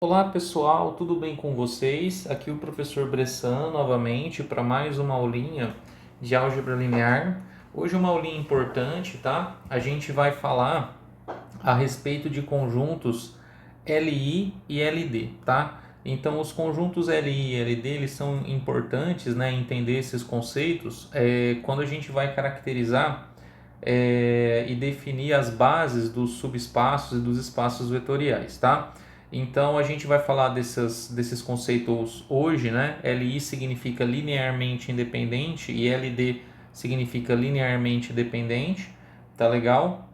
Olá pessoal, tudo bem com vocês? Aqui o professor Bressan novamente para mais uma aulinha de álgebra linear. Hoje uma aulinha importante, tá? A gente vai falar a respeito de conjuntos LI e LD, tá? Então os conjuntos LI e LD eles são importantes, né? Entender esses conceitos quando a gente vai caracterizar e definir as bases dos subespaços e dos espaços vetoriais, tá? Então a gente vai falar desses conceitos hoje, né? LI significa linearmente independente e LD significa linearmente dependente, tá legal?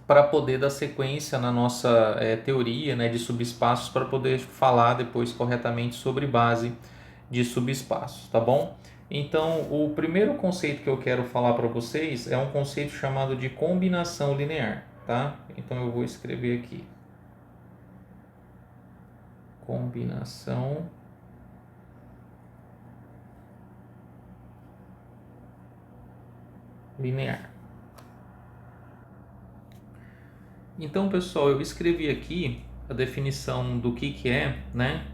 Para poder dar sequência na nossa teoria, né, de subespaços, para poder falar depois corretamente sobre base de subespaços, tá bom? Então, o primeiro conceito que eu quero falar para vocês é um conceito chamado de combinação linear, tá? Então eu vou escrever aqui. Combinação linear. Então, pessoal, eu escrevi aqui a definição do que é, né,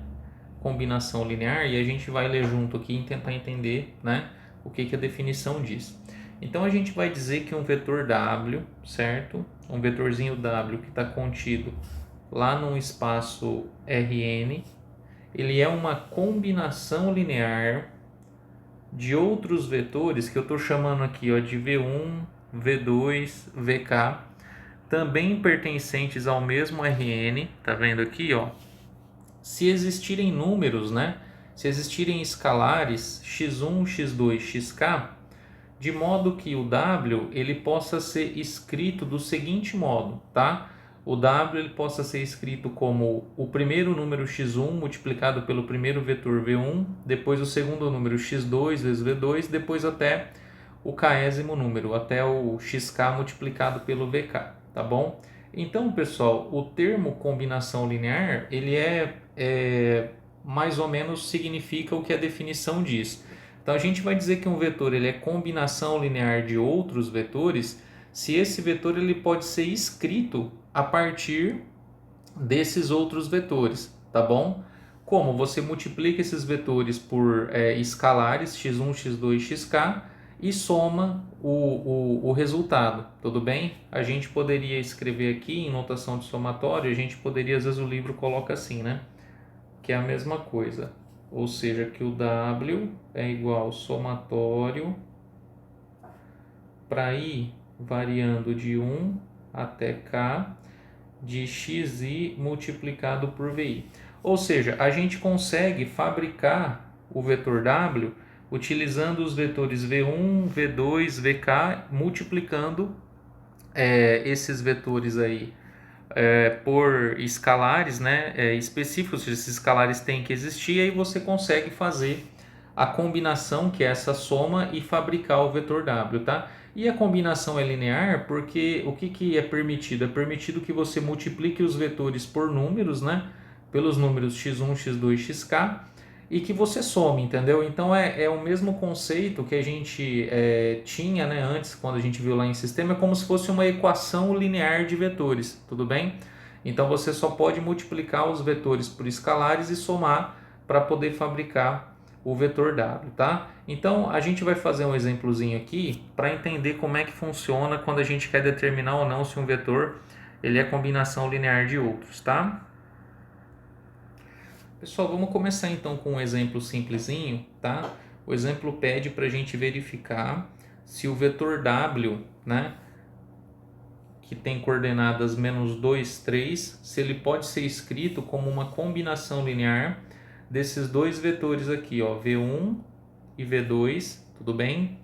combinação linear e a gente vai ler junto aqui e tentar entender, né, o que a definição diz. Então, a gente vai dizer que um vetor W, certo? Um vetorzinho W que está contido lá num espaço Rn, ele é uma combinação linear de outros vetores que eu estou chamando aqui ó, de V1, V2, Vk, também pertencentes ao mesmo Rn, tá vendo aqui, ó? Se existirem números, né? Se existirem escalares x1, x2, xk, de modo que o W ele possa ser escrito do seguinte modo, tá? O W ele possa ser escrito como o primeiro número x1 multiplicado pelo primeiro vetor v1, depois o segundo número x2 vezes v2, depois até o késimo número, até o xk multiplicado pelo vk, tá bom? Então, pessoal, o termo combinação linear, ele mais ou menos significa o que a definição diz. Então, a gente vai dizer que um vetor ele é combinação linear de outros vetores se esse vetor ele pode ser escrito a partir desses outros vetores, tá bom? Como você multiplica esses vetores por escalares x1, x2, xk e soma o resultado, tudo bem? A gente poderia escrever aqui em notação de somatório, a gente poderia, às vezes o livro coloca assim, né? Que é a mesma coisa, ou seja, que o W é igual ao somatório para i variando de 1 até k de xi multiplicado por vi. Ou seja, a gente consegue fabricar o vetor W utilizando os vetores v1, v2, vk, multiplicando esses vetores aí por escalares, né, específicos. Esses escalares têm que existir, aí você consegue fazer a combinação, que é essa soma, e fabricar o vetor W, tá? E a combinação é linear porque o que é permitido? É permitido que você multiplique os vetores por números, né? Pelos números x1, x2, xk, e que você some, entendeu? Então é o mesmo conceito que a gente tinha, né, antes, quando a gente viu lá em sistema, é como se fosse uma equação linear de vetores, tudo bem? Então você só pode multiplicar os vetores por escalares e somar para poder fabricar o vetor W, tá? Então a gente vai fazer um exemplozinho aqui para entender como é que funciona quando a gente quer determinar ou não se um vetor ele é combinação linear de outros, tá? Pessoal, vamos começar então com um exemplo simplesinho, tá? O exemplo pede para a gente verificar se o vetor W, né, que tem coordenadas -2, 3, se ele pode ser escrito como uma combinação linear desses dois vetores aqui, ó, V1 e V2, tudo bem?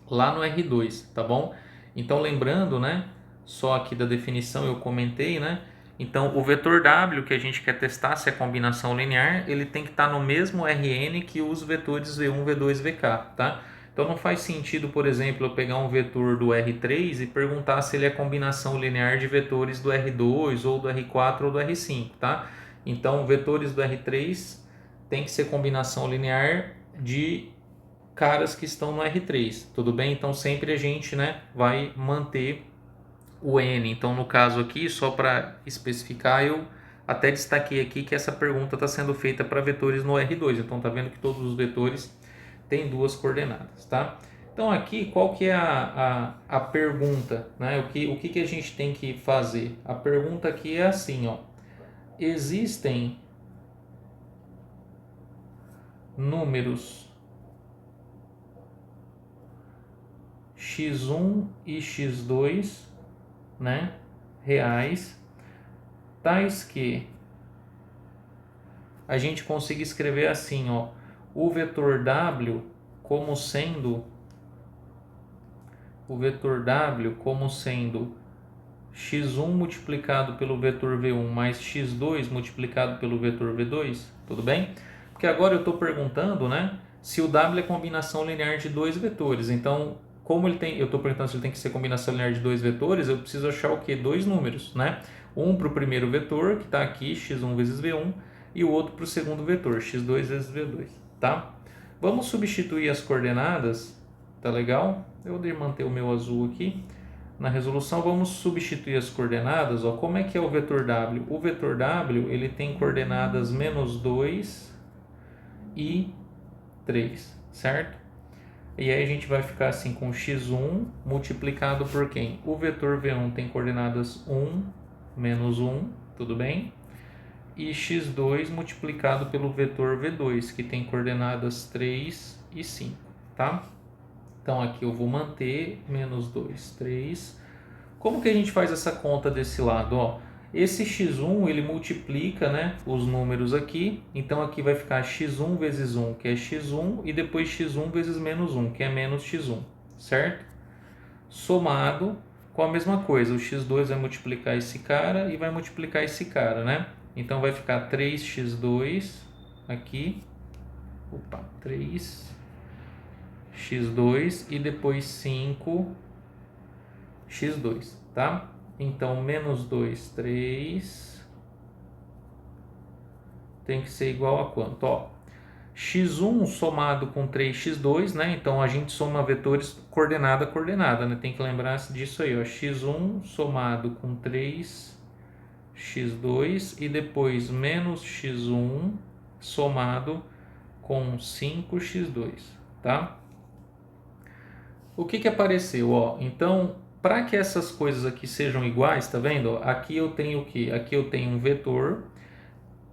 Lá no R2, tá bom? Então, lembrando, né, só aqui da definição eu comentei, né? Então, o vetor W que a gente quer testar se é combinação linear, ele tem que estar no mesmo Rn que os vetores V1, V2, Vk, tá? Então, não faz sentido, por exemplo, eu pegar um vetor do R3 e perguntar se ele é combinação linear de vetores do R2, ou do R4, ou do R5, tá? Então, vetores do R3 tem que ser combinação linear de caras que estão no R3, tudo bem? Então, sempre a gente, né, vai manter o N. Então, no caso aqui, só para especificar, eu Até destaquei aqui que essa pergunta está sendo feita para vetores no R2, então tá vendo que todos os vetores têm duas coordenadas, tá? Então aqui, qual que é a pergunta, né? O que a gente tem que fazer? A pergunta aqui é assim, ó. Existem números x1 e x2, né, reais, tais que a gente consiga escrever assim, ó, o vetor W como sendo x1 multiplicado pelo vetor V1 mais x2 multiplicado pelo vetor V2, tudo bem? Porque agora eu estou perguntando, né, se o W é combinação linear de dois vetores. Então, como eu estou perguntando se ele tem que ser combinação linear de dois vetores, eu preciso achar o quê? Dois números, né? Um para o primeiro vetor, que está aqui, x1 vezes V1, e o outro para o segundo vetor, x2 vezes V2, tá? Vamos substituir as coordenadas, tá legal? Eu vou manter o meu azul aqui. Na resolução, vamos substituir as coordenadas. Ó. Como é que é o vetor W? O vetor W ele tem coordenadas menos 2 e 3, certo? E aí a gente vai ficar assim com x1 multiplicado por quem? O vetor V1 tem coordenadas 1, menos 1, tudo bem? E x2 multiplicado pelo vetor V2, que tem coordenadas 3 e 5, tá? Então aqui eu vou manter menos 2, 3. Como que a gente faz essa conta desse lado? Ó, esse x1 ele multiplica, né, os números aqui. Então aqui vai ficar x1 vezes 1, que é x1, e depois x1 vezes menos 1, que é menos x1, certo? Somado com a mesma coisa, o x2 vai multiplicar esse cara e vai multiplicar esse cara, né? Então vai ficar 3x2 aqui, 3x2 e depois 5x2, tá? Então, menos 2, 3 tem que ser igual a quanto? Ó, x1 somado com 3x2, né? Então, a gente soma vetores coordenada a coordenada, né? Tem que lembrar disso aí, ó. x1 somado com 3x2 e depois menos x1 somado com 5x2, tá? O que apareceu? Ó, então, para que essas coisas aqui sejam iguais, tá vendo? Aqui eu tenho o quê? Aqui eu tenho um vetor,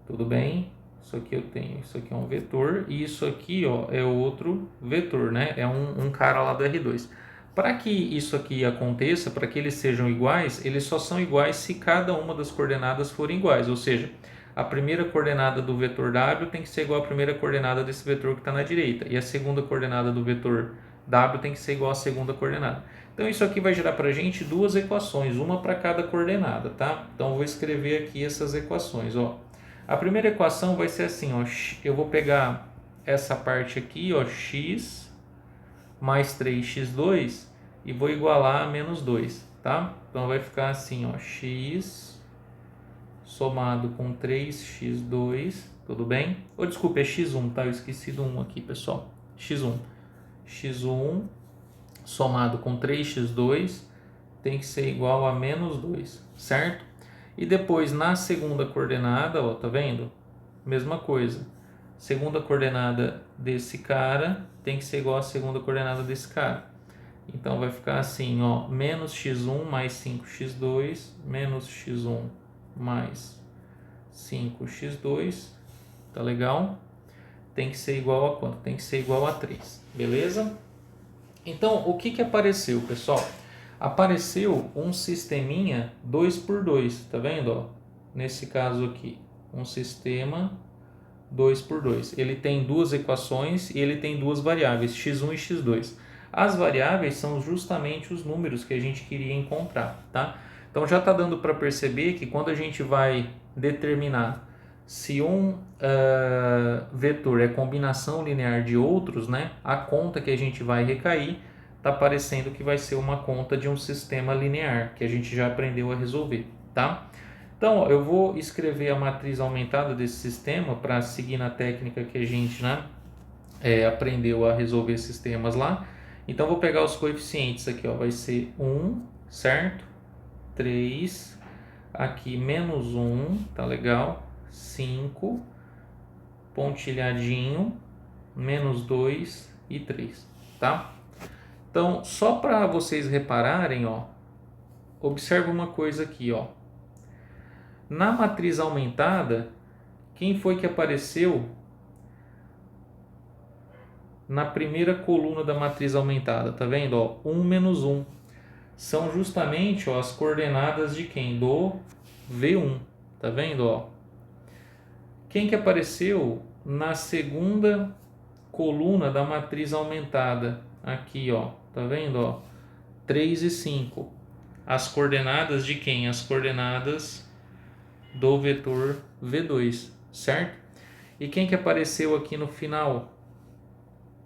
tudo bem? Isso aqui isso aqui é um vetor e isso aqui, ó, é outro vetor, né? É um cara lá do R2. Para que isso aqui aconteça, para que eles sejam iguais, eles só são iguais se cada uma das coordenadas forem iguais, ou seja, a primeira coordenada do vetor W tem que ser igual à primeira coordenada desse vetor que está na direita, e a segunda coordenada do vetor W tem que ser igual à segunda coordenada. Então isso aqui vai gerar para a gente duas equações, uma para cada coordenada, tá? Então eu vou escrever aqui essas equações, ó. A primeira equação vai ser assim, ó, eu vou pegar essa parte aqui, ó, x mais 3x2 e vou igualar a menos 2, tá? Então vai ficar assim, ó, x somado com 3x2, tudo bem? Ou desculpa, é x1, tá? Eu esqueci do 1 aqui, pessoal. x1 somado com 3x2 tem que ser igual a menos 2, certo? E depois na segunda coordenada, ó, tá vendo? Mesma coisa. Segunda coordenada desse cara tem que ser igual à segunda coordenada desse cara. Então vai ficar assim, ó, menos x1 mais 5x2, menos x1 mais 5x2, tá legal? Tem que ser igual a quanto? Tem que ser igual a 3, beleza? Então, o que apareceu, pessoal? Apareceu um sisteminha 2x2, tá vendo? Ó? Nesse caso aqui, um sistema 2x2. Ele tem duas equações e ele tem duas variáveis, x1 e x2. As variáveis são justamente os números que a gente queria encontrar, tá? Então já está dando para perceber que quando a gente vai determinar se um vetor é combinação linear de outros, né, a conta que a gente vai recair está parecendo que vai ser uma conta de um sistema linear, que a gente já aprendeu a resolver, tá? Então, ó, eu vou escrever a matriz aumentada desse sistema para seguir na técnica que a gente, né, aprendeu a resolver sistemas lá. Então, vou pegar os coeficientes aqui, ó, vai ser 1, certo? 3, aqui menos 1, tá legal? 5, pontilhadinho, menos 2 e 3, tá? Então, só para vocês repararem, ó, observa uma coisa aqui, ó. Na matriz aumentada, quem foi que apareceu na primeira coluna da matriz aumentada? Tá vendo, ó? 1 menos 1. São justamente, ó, as coordenadas de quem? Do V1. Tá vendo, ó? Quem que apareceu na segunda coluna da matriz aumentada? Aqui, ó. Tá vendo, ó? 3 e 5. As coordenadas de quem? As coordenadas do vetor V2, certo? E quem que apareceu aqui no final?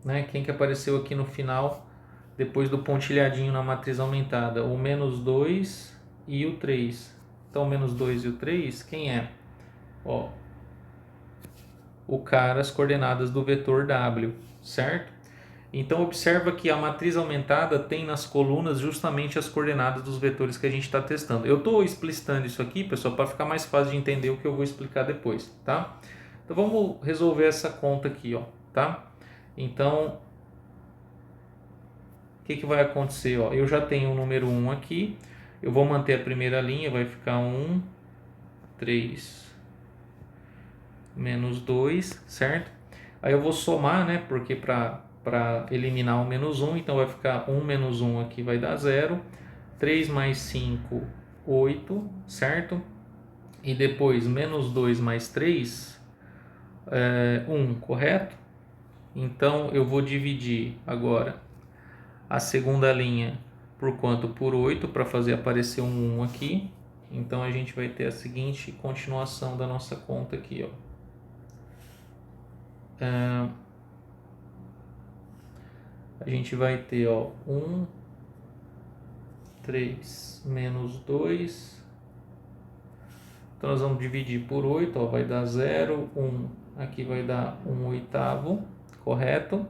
Né? Quem que apareceu aqui no final, depois do pontilhadinho na matriz aumentada? O menos 2 e o 3. Então, o menos 2 e o 3, quem é? Ó, o cara, as coordenadas do vetor W, certo? Então, observa que a matriz aumentada tem nas colunas justamente as coordenadas dos vetores que a gente está testando. Eu estou explicitando isso aqui, pessoal, para ficar mais fácil de entender o que eu vou explicar depois, tá? Então, vamos resolver essa conta aqui, ó, tá? Então, o que vai acontecer? Ó, eu já tenho o número 1 aqui, eu vou manter a primeira linha, vai ficar 1, 3, menos 2, certo? Aí eu vou somar, né? Porque para eliminar o menos 1, então vai ficar 1 menos 1 aqui vai dar 0. 3 mais 5, 8, certo? E depois menos 2 mais 3, 1, correto? Então eu vou dividir agora a segunda linha por quanto? Por 8, para fazer aparecer um 1 aqui. Então a gente vai ter a seguinte continuação da nossa conta aqui, ó. A gente vai ter, ó, 1, 3 menos 2. Então nós vamos dividir por 8, ó, vai dar 0, 1. Aqui vai dar 1 oitavo, correto?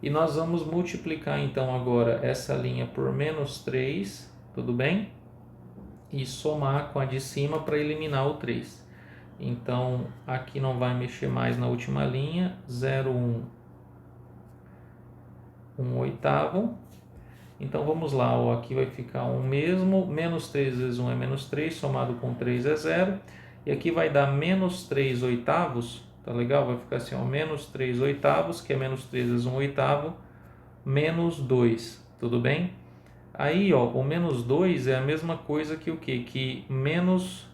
E nós vamos multiplicar então agora essa linha por menos 3, tudo bem? E somar com a de cima para eliminar o 3. Então aqui não vai mexer mais na última linha, 0, 1, 1 oitavo. Então vamos lá, ó, aqui vai ficar 1 mesmo, menos 3 vezes 1 é menos 3, somado com 3 é 0. E aqui vai dar menos 3 oitavos, tá legal? Vai ficar assim, ó, menos 3 oitavos, que é menos 3 vezes 1 oitavo, menos 2, tudo bem? Aí, ó, o menos 2 é a mesma coisa que o quê? Que menos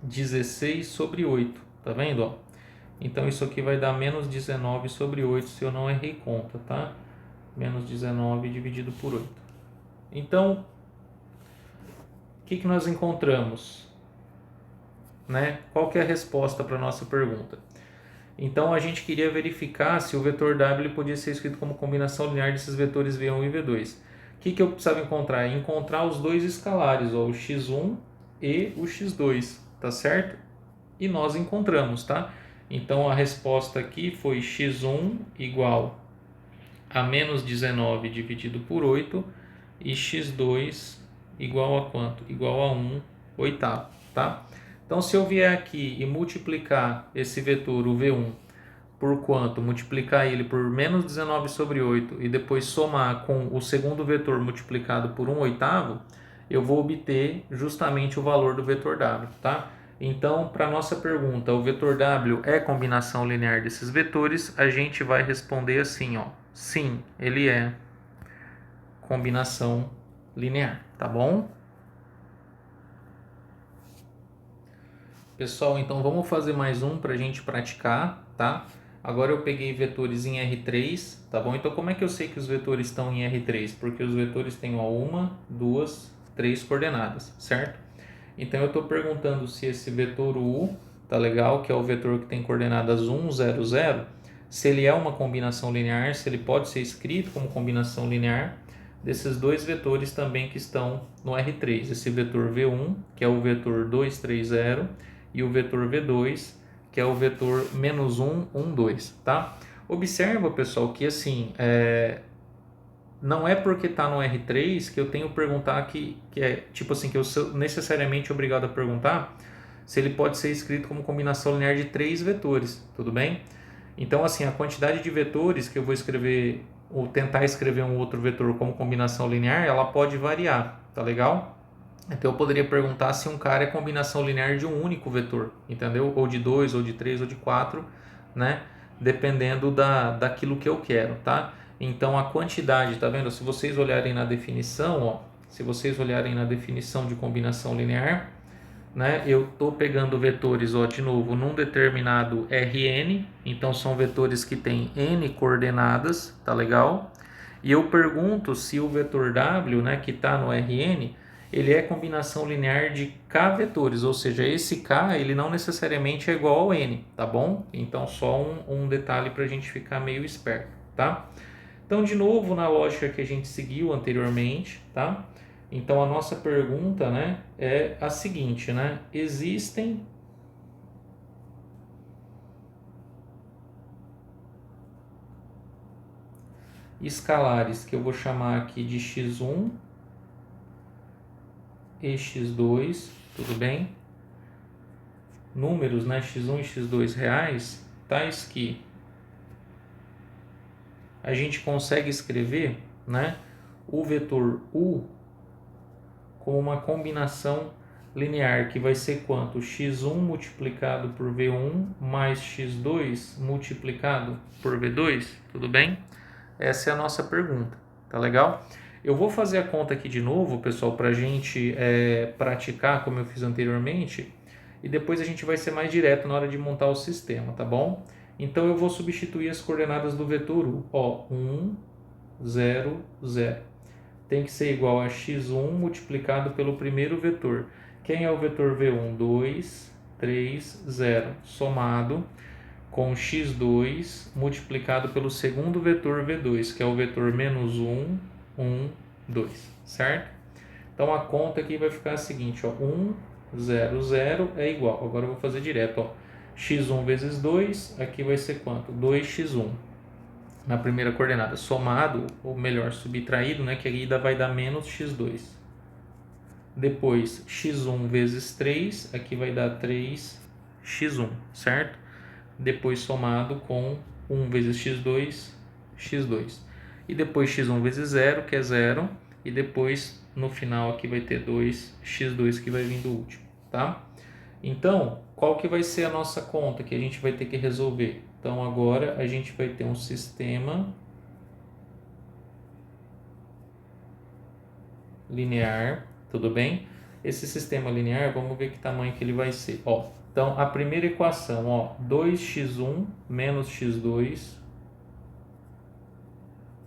16 sobre 8, tá vendo, ó? Então isso aqui vai dar menos 19 sobre 8, se eu não errei conta, tá? Menos 19 dividido por 8. Então, o que nós encontramos? Né? Qual que é a resposta para a nossa pergunta? Então, a gente queria verificar se o vetor W podia ser escrito como combinação linear desses vetores V1 e V2. O que eu precisava encontrar? Encontrar os dois escalares, ó, o x1 e o x2, tá certo? E nós encontramos, tá? Então, a resposta aqui foi x1 igual a menos 19 dividido por 8 e x2 igual a quanto? Igual a 1 oitavo, tá? Então, se eu vier aqui e multiplicar esse vetor, o V1, por quanto? Multiplicar ele por menos 19 sobre 8 e depois somar com o segundo vetor multiplicado por 1 oitavo, eu vou obter justamente o valor do vetor W, tá? Então, para a nossa pergunta, o vetor W é combinação linear desses vetores, a gente vai responder assim, ó. Sim, ele é combinação linear, tá bom? Pessoal, então vamos fazer mais um para a gente praticar, tá? Agora eu peguei vetores em R3, tá bom? Então como é que eu sei que os vetores estão em R3? Porque os vetores têm ó, 1, 2, 3 coordenadas, certo? Então eu estou perguntando se esse vetor U, tá legal? Que é o vetor que tem coordenadas 1, 0, 0, se ele é uma combinação linear, se ele pode ser escrito como combinação linear desses dois vetores também que estão no R3. Esse vetor V1, que é o vetor 2, 3, 0, e o vetor V2, que é o vetor menos 1, 1, 2, tá? Observa, pessoal, que assim, não é porque está no R3 que eu tenho que perguntar que é tipo assim, que eu sou necessariamente obrigado a perguntar se ele pode ser escrito como combinação linear de 3 vetores, tudo bem? Então, assim, a quantidade de vetores que eu vou escrever ou tentar escrever um outro vetor como combinação linear, ela pode variar, tá legal? Então eu poderia perguntar se um cara é combinação linear de um único vetor, entendeu? Ou de 2, ou de 3, ou de 4, né? Dependendo daquilo que eu quero, tá? Então a quantidade, tá vendo? Se vocês olharem na definição, ó, se vocês olharem na definição de combinação linear, né? Eu estou pegando vetores, ó, de novo, num determinado Rn, então são vetores que têm n coordenadas, tá legal? E eu pergunto se o vetor w, né, que está no Rn, ele é combinação linear de k vetores, ou seja, esse k ele não necessariamente é igual ao n, tá bom? Então só um detalhe para a gente ficar meio esperto, tá? Então, de novo, na lógica que a gente seguiu anteriormente, tá? Então, a nossa pergunta, né, é a seguinte, né? Existem escalares que eu vou chamar aqui de x1 e x2, tudo bem? Números, né, x1 e x2 reais, tais que a gente consegue escrever, né, o vetor u como uma combinação linear que vai ser quanto? x1 multiplicado por v1 mais x2 multiplicado por v2, tudo bem? Essa é a nossa pergunta, tá legal? Eu vou fazer a conta aqui de novo, pessoal, para a gente praticar como eu fiz anteriormente, e depois a gente vai ser mais direto na hora de montar o sistema, tá bom? Então eu vou substituir as coordenadas do vetor u, ó, 1, 0, 0. Tem que ser igual a x1 multiplicado pelo primeiro vetor. Quem é o vetor v1? 2, 3, 0, somado com x2 multiplicado pelo segundo vetor v2, que é o vetor menos 1, 1, 2, certo? Então a conta aqui vai ficar a seguinte, ó, 1, 0, 0 é igual. Agora eu vou fazer direto, ó, x1 vezes 2, aqui vai ser quanto? 2x1 na primeira coordenada, somado, ou melhor, subtraído, né, que a ida vai dar menos x2. Depois, x1 vezes 3, aqui vai dar 3x1, certo? Depois somado com 1 vezes x2, x2. E depois x1 vezes 0, que é 0. E depois, no final, aqui vai ter 2x2, que vai vir do último, tá? Então, qual que vai ser a nossa conta que a gente vai ter que resolver? Então, agora a gente vai ter um sistema linear, tudo bem? Esse sistema linear, vamos ver que tamanho que ele vai ser. Ó, então, a primeira equação, ó, 2x1 menos x2,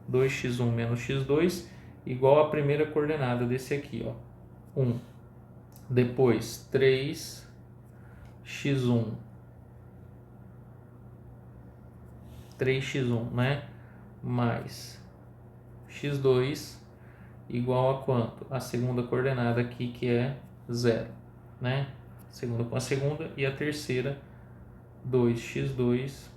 2x1 menos x2, igual à primeira coordenada desse aqui, ó, 1. Depois, 3x1, né, mais x2 igual a quanto? A segunda coordenada aqui, que é 0, né? Segunda com a segunda, e a terceira, 2x2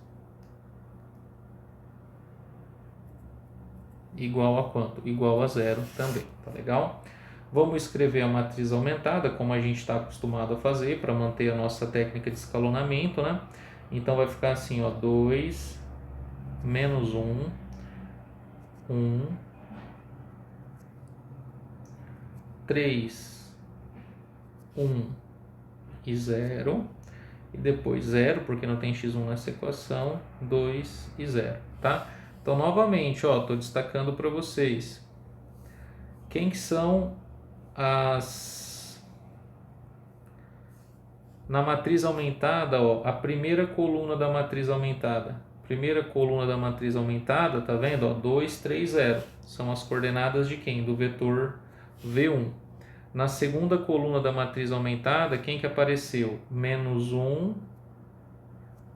igual a quanto? Igual a 0 também, tá legal? Vamos escrever a matriz aumentada, como a gente está acostumado a fazer, para manter a nossa técnica de escalonamento, né? Então vai ficar assim, ó, 2 menos 1, 1, 3, 1 e 0, e depois 0, porque não tem x1 nessa equação, 2 e 0, tá? Então, novamente, ó, estou destacando para vocês quem que são as... Na matriz aumentada, ó, a primeira coluna da matriz aumentada. Primeira coluna da matriz aumentada, tá vendo? Ó, 2, 3, 0. São as coordenadas de quem? Do vetor V1. Na segunda coluna da matriz aumentada, quem que apareceu? Menos 1,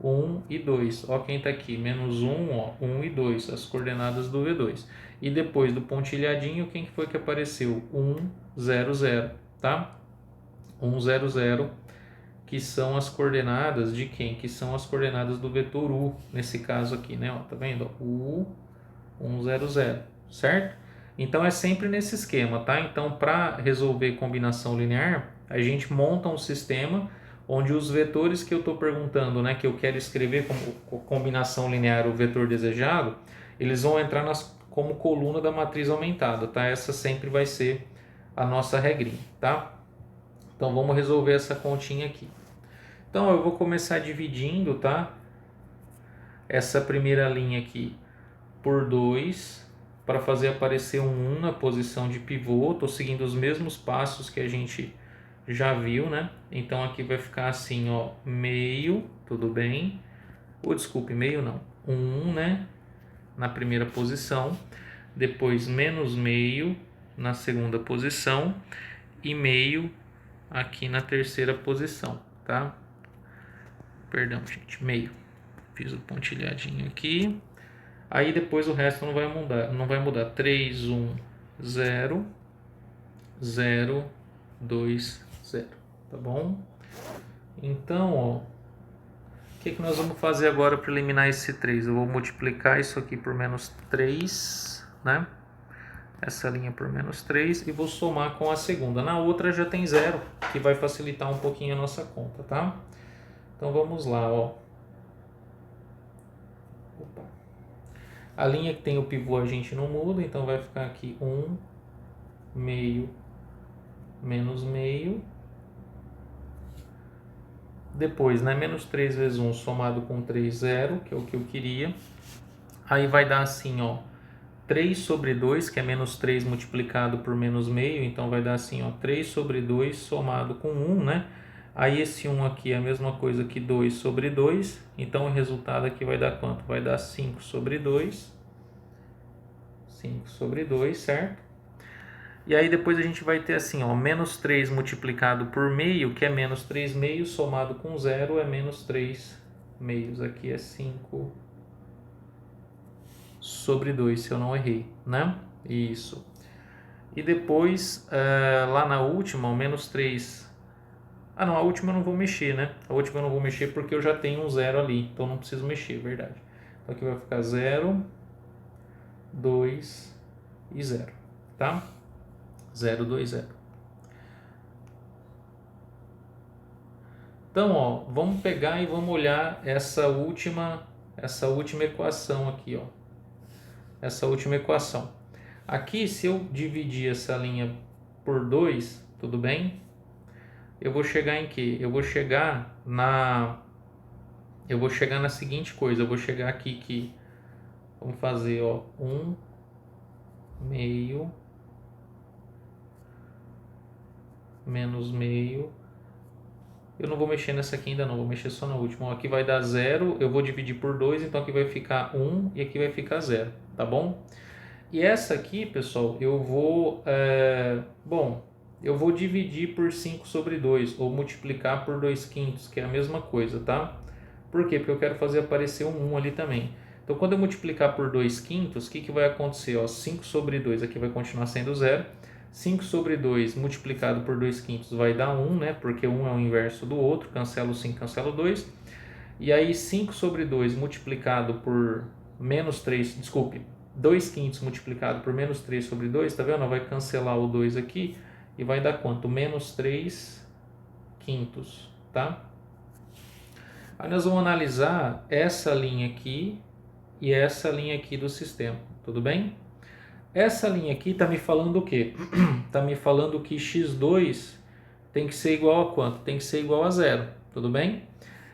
1 e 2. Ó quem está aqui, menos 1, ó, 1 e 2, as coordenadas do V2. E depois do pontilhadinho, quem que foi que apareceu? 1, 0, 0, tá? 1, 0, 0, que são as coordenadas de quem? Que são as coordenadas do vetor U, nesse caso aqui, né? Ó, tá vendo? U, 1, 0, 0, certo? Então é sempre nesse esquema, tá? Então para resolver combinação linear, a gente monta um sistema onde os vetores que eu estou perguntando, né, que eu quero escrever como combinação linear o vetor desejado, eles vão entrar como coluna da matriz aumentada, tá? Essa sempre vai ser a nossa regrinha, tá? Então vamos resolver essa continha aqui. Então eu vou começar dividindo, tá? Essa primeira linha aqui por 2 para fazer aparecer um 1 na posição de pivô. Estou seguindo os mesmos passos que a gente já viu, né? Então aqui vai ficar assim, ó, meio, tudo bem? Ou desculpe, meio não, 1, né? Na primeira posição, depois menos meio na segunda posição e meio aqui na terceira posição, tá? Perdão, gente, meio. Fiz o pontilhadinho aqui. Aí depois o resto não vai mudar. 3, 1, 0, 0, 2, 0, tá bom? Então, ó, o que nós vamos fazer agora para eliminar esse 3? Eu vou multiplicar isso aqui por menos 3, né? Essa linha por menos 3 e vou somar com a segunda. Na outra já tem 0, que vai facilitar um pouquinho a nossa conta, tá? Então vamos lá, ó. Opa. A linha que tem o pivô a gente não muda, então vai ficar aqui 1, meio, menos meio. Depois, né, menos 3 vezes 1 somado com 3, 0, que é o que eu queria. Aí vai dar assim, ó, 3 sobre 2, que é menos 3 multiplicado por menos meio, então vai dar assim, ó, 3 sobre 2 somado com 1, né? Aí esse 1 aqui é a mesma coisa que 2 sobre 2, então o resultado aqui vai dar quanto? Vai dar 5 sobre 2, 5 sobre 2, certo? E aí depois a gente vai ter assim, ó, menos 3 multiplicado por meio, que é menos 3 meios, somado com 0 é menos 3 meios. Aqui é 5 sobre 2, se eu não errei, né? Isso. E depois, lá na última, o menos 3... Ah, não, a última eu não vou mexer, né? A última eu não vou mexer porque eu já tenho um 0 ali, então não preciso mexer, verdade. Então aqui vai ficar 0, 2 e 0, tá? 0, 2, 0. Então, ó, vamos pegar e vamos olhar essa última equação aqui, ó. Essa última equação. Aqui, se eu dividir essa linha por 2, tudo bem? Eu vou chegar em quê? Eu vou chegar na seguinte coisa. Eu vou chegar aqui que vamos fazer, ó, 1 meio menos meio. Eu não vou mexer nessa aqui ainda não, vou mexer só na última. Aqui vai dar 0, eu vou dividir por 2, então aqui vai ficar 1 e aqui vai ficar 0, tá bom? E essa aqui, pessoal, eu vou dividir por 5 sobre 2, ou multiplicar por 2 quintos, que é a mesma coisa, tá? Por quê? Porque eu quero fazer aparecer um 1 ali também. Então, quando eu multiplicar por 2 quintos, o que vai acontecer? Ó, 5 sobre 2 aqui vai continuar sendo 0. 5 sobre 2 multiplicado por 2 quintos vai dar 1, né? Porque 1 é o inverso do outro, cancela o 5, cancela o 2. E aí 5 sobre 2 multiplicado por menos 3, desculpe, 2 quintos multiplicado por menos 3 sobre 2, tá vendo? Vai cancelar o 2 aqui e vai dar quanto? Menos 3 quintos, tá? Aí nós vamos analisar essa linha aqui e essa linha aqui do sistema, tudo bem? Essa linha aqui está me falando o quê? Está me falando que x2 tem que ser igual a quanto? Tem que ser igual a 0, tudo bem?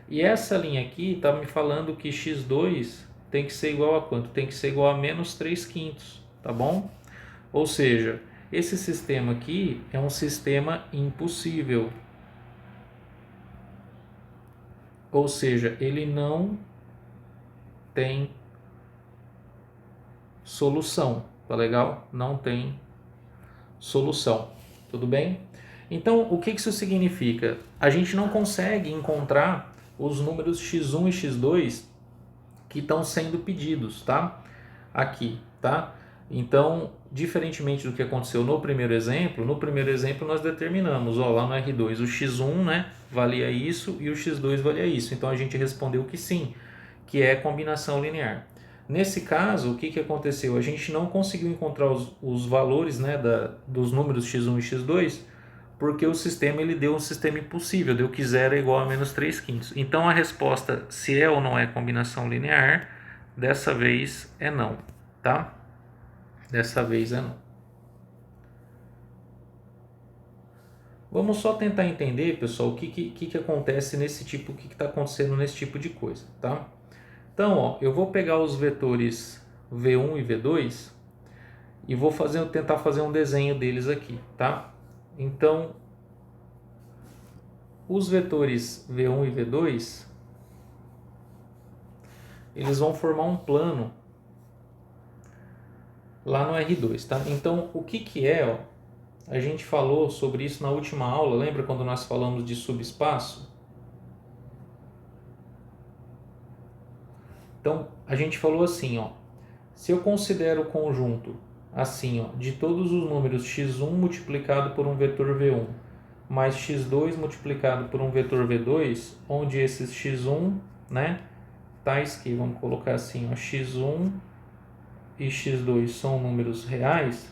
E essa linha aqui está me falando que x2 tem que ser igual a quanto? Tem que ser igual a menos 3 quintos, tá bom? Ou seja, esse sistema aqui é um sistema impossível. Ou seja, ele não tem solução, tá legal? Não tem solução, tudo bem? Então, o que isso significa? A gente não consegue encontrar os números x1 e x2 que estão sendo pedidos, tá? Aqui, tá? Então, diferentemente do que aconteceu no primeiro exemplo nós determinamos, ó, lá no R2, o x1, né, valia isso e o x2 valia isso. Então, a gente respondeu que sim, que é combinação linear. Nesse caso, o que aconteceu? A gente não conseguiu encontrar os valores, né, dos números x1 e x2, porque o sistema ele deu um sistema impossível, deu que 0 é igual a menos 3 quintos. Então a resposta, se é ou não é combinação linear, dessa vez é não, tá? Dessa vez é não. Vamos só tentar entender, pessoal, o que acontece nesse tipo, o que está acontecendo nesse tipo de coisa, tá? Então, ó, eu vou pegar os vetores V1 e V2 e vou tentar fazer um desenho deles aqui, tá? Então, os vetores V1 e V2, eles vão formar um plano lá no R2, tá? Então, o que é, ó? A gente falou sobre isso na última aula, lembra quando nós falamos de subespaço? Então, a gente falou assim, ó, se eu considero o conjunto assim, ó, de todos os números x1 multiplicado por um vetor v1 mais x2 multiplicado por um vetor v2, onde esses x1, né, tais que, vamos colocar assim, ó, x1 e x2 são números reais,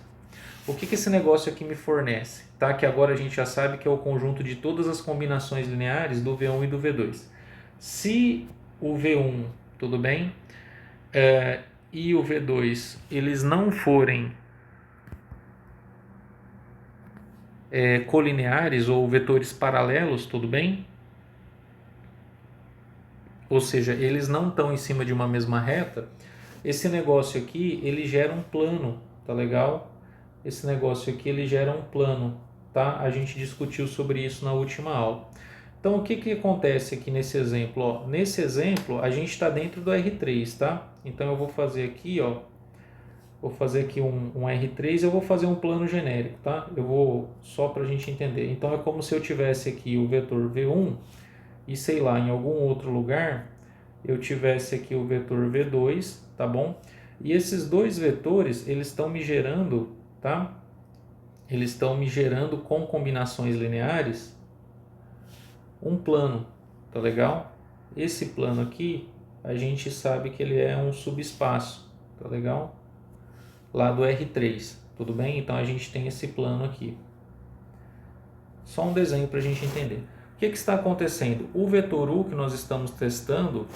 o que esse negócio aqui me fornece? Tá? Que agora a gente já sabe que é o conjunto de todas as combinações lineares do v1 e do v2. Se o v1, tudo bem, e o v2 eles não forem colineares ou vetores paralelos, tudo bem? Ou seja, eles não estão em cima de uma mesma reta, esse negócio aqui, ele gera um plano, tá legal? Esse negócio aqui, ele gera um plano, tá? A gente discutiu sobre isso na última aula. Então, o que acontece aqui nesse exemplo? Ó, nesse exemplo, a gente está dentro do R3, tá? Então, eu vou fazer aqui, ó, vou fazer aqui um R3, eu vou fazer um plano genérico, tá? Eu vou, só para a gente entender. Então, é como se eu tivesse aqui o vetor V1 e, sei lá, em algum outro lugar, eu tivesse aqui o vetor V2, tá bom? E esses dois vetores, eles estão me gerando, tá? Eles estão me gerando com combinações lineares um plano, tá legal? Esse plano aqui, a gente sabe que ele é um subespaço, tá legal? Lá do R3, tudo bem? Então a gente tem esse plano aqui. Só um desenho para a gente entender. O que está acontecendo? O vetor U que nós estamos testando,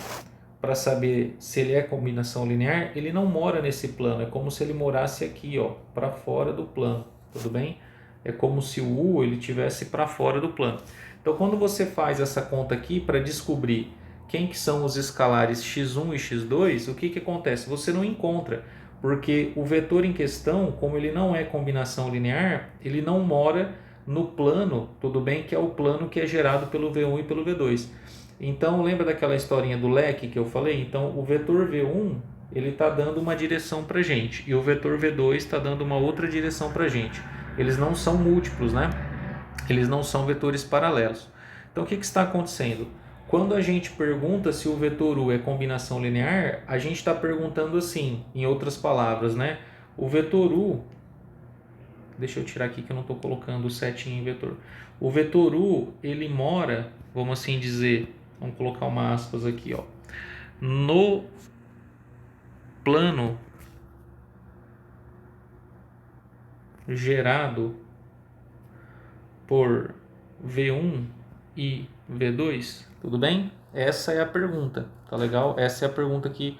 para saber se ele é combinação linear, ele não mora nesse plano, é como se ele morasse aqui, ó, para fora do plano, tudo bem? É como se o U ele tivesse para fora do plano. Então, quando você faz essa conta aqui para descobrir quem que são os escalares x1 e x2, o que acontece? Você não encontra, porque o vetor em questão, como ele não é combinação linear, ele não mora no plano, tudo bem? Que é o plano que é gerado pelo V1 e pelo V2. Então, lembra daquela historinha do leque que eu falei? Então, o vetor V1 ele está dando uma direção para a gente e o vetor V2 está dando uma outra direção para a gente. Eles não são múltiplos, né? Eles não são vetores paralelos. Então, o que está acontecendo? Quando a gente pergunta se o vetor U é combinação linear, a gente está perguntando assim, em outras palavras, né? O vetor U, deixa eu tirar aqui que eu não estou colocando o setinho em vetor. O vetor U, ele mora, vamos assim dizer, vamos colocar uma aspas aqui, ó, no plano gerado por V1 e V2, tudo bem? Essa é a pergunta, tá legal? Essa é a pergunta que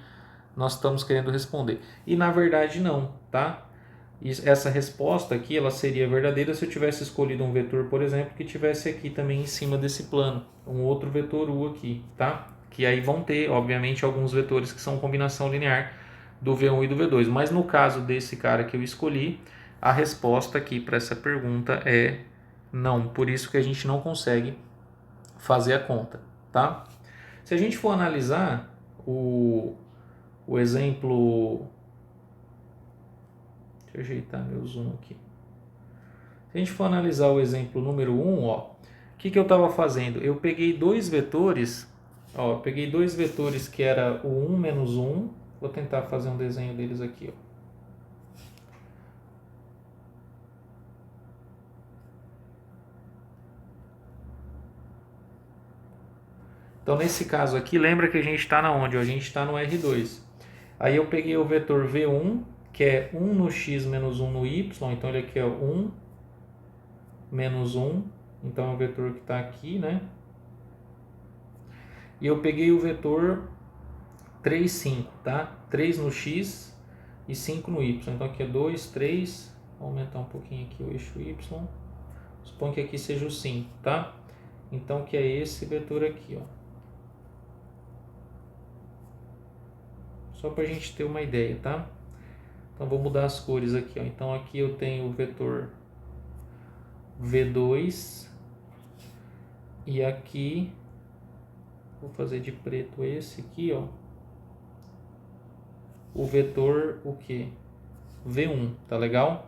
nós estamos querendo responder. E na verdade não, tá? Essa resposta aqui, ela seria verdadeira se eu tivesse escolhido um vetor, por exemplo, que tivesse aqui também em cima desse plano, um outro vetor U aqui, tá? Que aí vão ter, obviamente, alguns vetores que são combinação linear do V1 e do V2. Mas no caso desse cara que eu escolhi, a resposta aqui para essa pergunta é não. Por isso que a gente não consegue fazer a conta, tá? Se a gente for analisar o exemplo... Deixa eu ajeitar meu zoom aqui. Se a gente for analisar o exemplo número 1, ó, o que eu estava fazendo? Eu peguei dois vetores, ó, peguei dois vetores que era o 1 menos 1, vou tentar fazer um desenho deles aqui, ó. Então, nesse caso aqui, lembra que a gente está na onde? A gente está no R2. Aí eu peguei o vetor V1, que é 1 no x menos 1 no y, então ele aqui é 1 menos 1, então é o vetor que está aqui, né? E eu peguei o vetor 3, 5, tá? 3 no x e 5 no y, então aqui é 2, 3, vou aumentar um pouquinho aqui o eixo y, suponho que aqui seja o 5, tá? Então que é esse vetor aqui, ó. Só para a gente ter uma ideia, tá? Então vou mudar as cores aqui, ó. Então aqui eu tenho o vetor V2 e aqui vou fazer de preto esse aqui, ó. O vetor o que? V1, tá legal?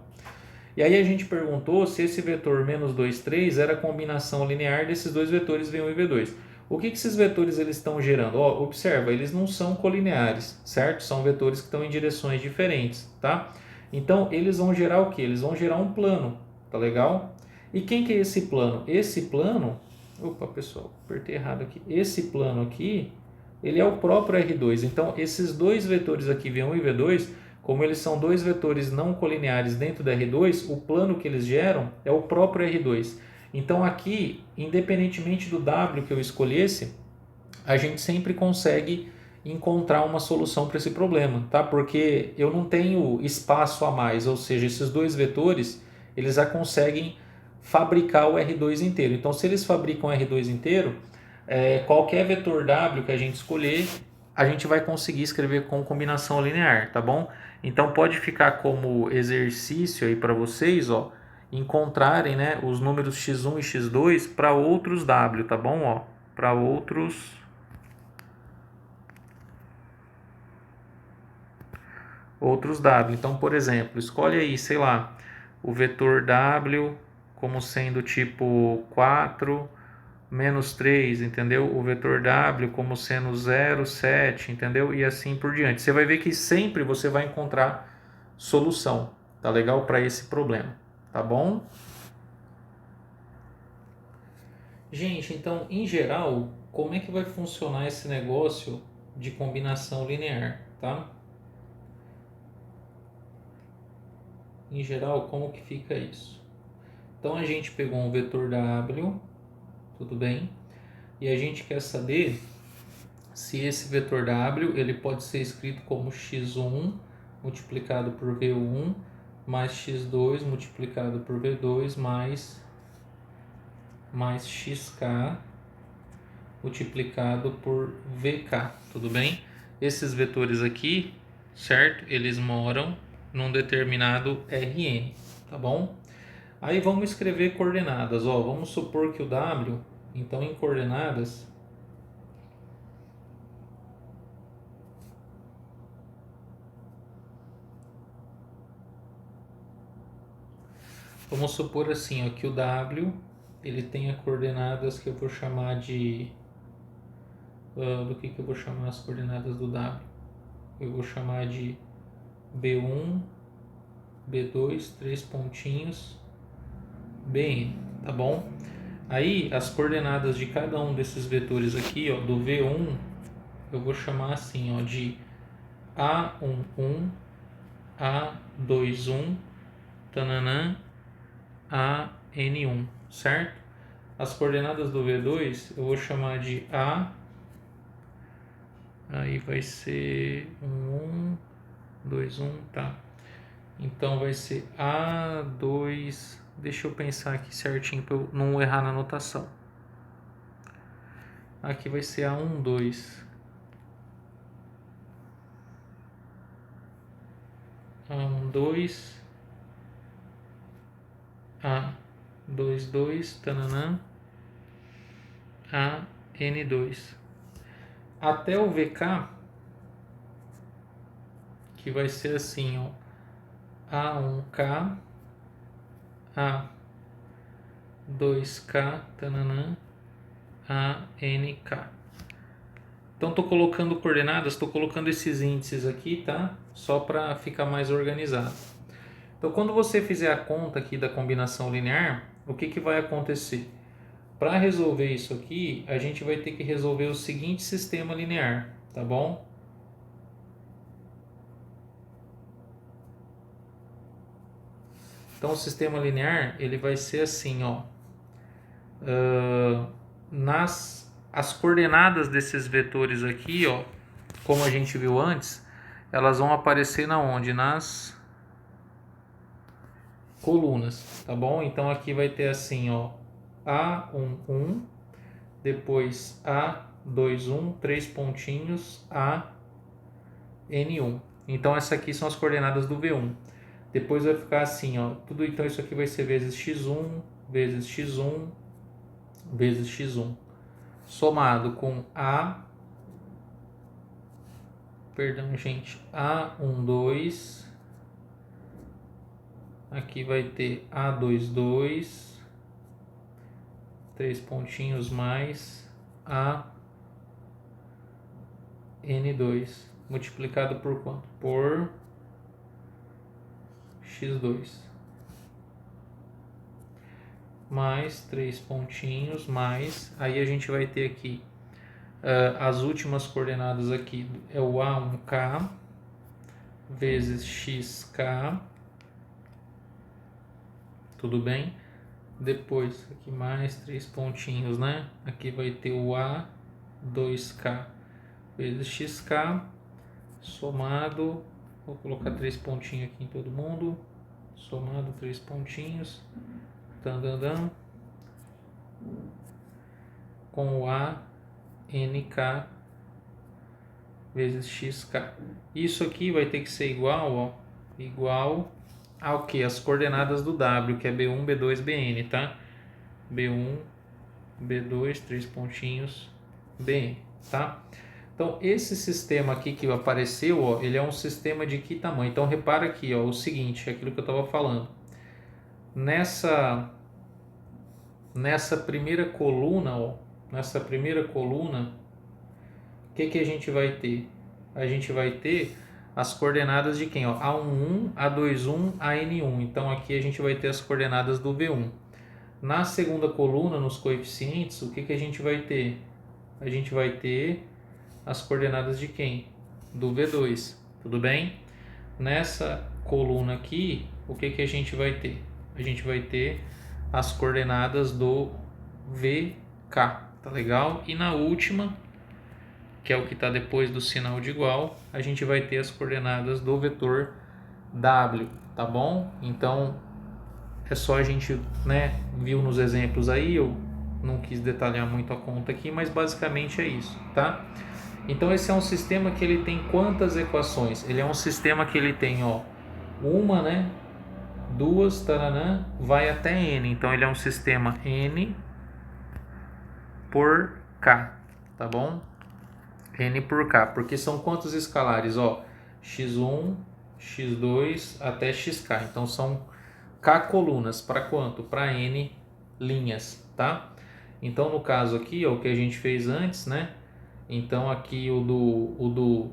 E aí a gente perguntou se esse vetor menos 2, 3 era a combinação linear desses dois vetores V1 e V2. O que esses vetores eles estão gerando? Ó, observa, eles não são colineares, certo? São vetores que estão em direções diferentes, tá? Então eles vão gerar o que? Eles vão gerar um plano, tá legal? E quem que é esse plano? Esse plano, opa pessoal, apertei errado aqui. Esse plano aqui, ele é o próprio R2. Então esses dois vetores aqui, V1 e V2, como eles são dois vetores não colineares dentro da R2, o plano que eles geram é o próprio R2. Então aqui, independentemente do W que eu escolhesse, a gente sempre consegue encontrar uma solução para esse problema, tá? Porque eu não tenho espaço a mais, ou seja, esses dois vetores, eles já conseguem fabricar o R2 inteiro. Então se eles fabricam o R2 inteiro, qualquer vetor W que a gente escolher, a gente vai conseguir escrever com combinação linear, tá bom? Então pode ficar como exercício aí para vocês, ó, encontrarem, né, os números x1 e x2 para outros W, tá bom? Ó, para outros W. Então, por exemplo, escolhe aí, sei lá, o vetor W como sendo tipo 4 menos 3, entendeu? O vetor W como sendo 0, 7, entendeu? E assim por diante. Você vai ver que sempre você vai encontrar solução, tá legal? Para esse problema, tá bom? Gente, então, em geral, como é que vai funcionar esse negócio de combinação linear, tá? Em geral, como que fica isso? Então, a gente pegou um vetor W, tudo bem? E a gente quer saber se esse vetor W ele pode ser escrito como x1 multiplicado por v1 mais x2 multiplicado por v2 mais xk multiplicado por vk, tudo bem? Esses vetores aqui, certo? Eles moram num determinado Rn, tá bom? Aí vamos escrever coordenadas, ó. Vamos supor que o W, então em coordenadas, vamos supor assim, ó, que o W ele tenha coordenadas que eu vou chamar de do que eu vou chamar as coordenadas do W? Eu vou chamar de B1, B2, 3 pontinhos, Bn, tá bom? Aí as coordenadas de cada um desses vetores aqui, ó, do V1, eu vou chamar assim, ó, de A11, A21, tananã, AN1, certo? As coordenadas do V2 eu vou chamar de A, aí vai ser 1, 2, 1, tá? Então vai ser A2, deixa eu pensar aqui certinho para eu não errar na anotação. Aqui vai ser A1, 2. A1, 2. A2, 2, tananã. AN2. Até o VK, que vai ser assim, ó. A1K, A2K, tananã, ANK. Então estou colocando coordenadas, estou colocando esses índices aqui, tá? Só para ficar mais organizado. Então quando você fizer a conta aqui da combinação linear, o que vai acontecer? Para resolver isso aqui, a gente vai ter que resolver o seguinte sistema linear, tá bom? Então o sistema linear ele vai ser assim, ó. As coordenadas desses vetores aqui, ó, como a gente viu antes, elas vão aparecer na onde? Nas colunas, tá bom? Então aqui vai ter assim, ó, A11, depois A21, 3 pontinhos, AN1. Então essa aqui são as coordenadas do V1. Depois vai ficar assim, ó, tudo, então isso aqui vai ser vezes x1, vezes x1, vezes x1, somado com A12, aqui vai ter A22, 3 pontinhos mais AN2, multiplicado por quanto? Por x2, mais 3 pontinhos, mais, aí a gente vai ter aqui as últimas coordenadas aqui, é o A1K vezes XK, tudo bem? Depois aqui mais 3 pontinhos, né? Aqui vai ter o A2K vezes XK, somado, vou colocar 3 pontinhos aqui em todo mundo, somado 3 pontinhos, tandandam, com o ANK vezes XK. Isso aqui vai ter que ser igual, ó, igual ao que? As coordenadas do W, que é B1, B2, Bn, tá? B1, B2, 3 pontinhos, Bn, tá? Então, esse sistema aqui que apareceu, ó, ele é um sistema de que tamanho? Então, repara aqui, ó, o seguinte, aquilo que eu estava falando. Nessa primeira coluna, ó, o que a gente vai ter? A gente vai ter as coordenadas de quem? Ó? A11, A21, AN1. Então aqui a gente vai ter as coordenadas do V1. Na segunda coluna, nos coeficientes, o que a gente vai ter? A gente vai ter as coordenadas de quem? Do V2, tudo bem? Nessa coluna aqui, o que a gente vai ter? A gente vai ter as coordenadas do VK, tá legal? E na última, que é o que está depois do sinal de igual, a gente vai ter as coordenadas do vetor W, tá bom? Então, é só a gente, né, viu nos exemplos aí, eu não quis detalhar muito a conta aqui, mas basicamente é isso, tá? Então, esse é um sistema que ele tem quantas equações? Ele é um sistema que ele tem, ó, uma, né, duas, taranã, vai até N. Então, ele é um sistema N por K, tá bom? N por K, porque são quantos escalares? Ó, x1, x2 até xk. Então são K colunas. Para quanto? Para N linhas, tá? Então no caso aqui, ó, o que a gente fez antes, né? Então aqui o do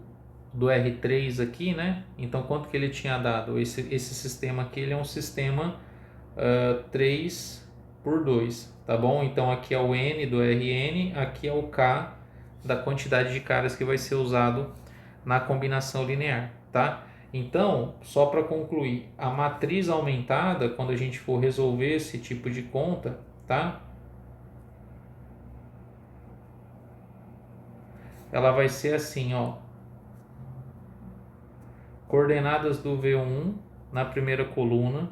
R3 aqui, né? Então quanto que ele tinha dado? Esse sistema aqui, ele é um sistema 3 por 2, tá bom? Então aqui é o N do Rn, aqui é o K da quantidade de caras que vai ser usado na combinação linear, tá? Então, só para concluir, a matriz aumentada, quando a gente for resolver esse tipo de conta, tá? Ela vai ser assim, ó. Coordenadas do V1 na primeira coluna,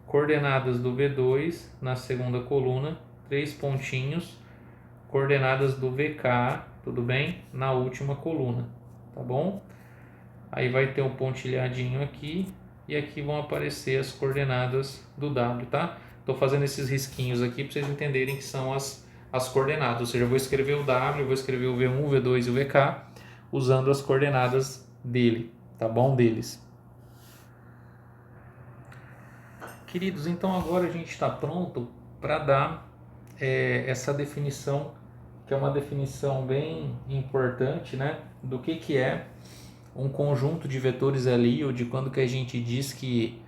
coordenadas do V2 na segunda coluna, 3 pontinhos, coordenadas do VK, tudo bem? Na última coluna, tá bom? Aí vai ter um pontilhadinho aqui e aqui vão aparecer as coordenadas do W, tá? Estou fazendo esses risquinhos aqui para vocês entenderem que são as coordenadas, ou seja, eu vou escrever o W, vou escrever o V1, o V2 e o VK usando as coordenadas dele, tá bom? Deles. Queridos, então agora a gente está pronto para dar essa definição, que é uma definição bem importante, né? Do que é um conjunto de vetores LI, ou de quando que a gente diz que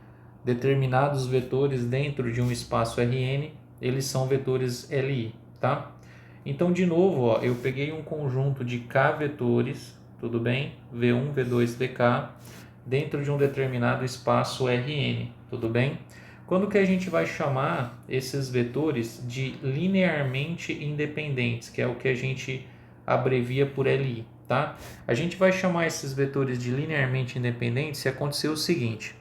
determinados vetores dentro de um espaço Rn, eles são vetores LI, tá? Então, de novo, ó, eu peguei um conjunto de K vetores, tudo bem? V1, V2, VK, dentro de um determinado espaço Rn, tudo bem? Quando que a gente vai chamar esses vetores de linearmente independentes, que é o que a gente abrevia por LI, tá? A gente vai chamar esses vetores de linearmente independentes se acontecer o seguinte: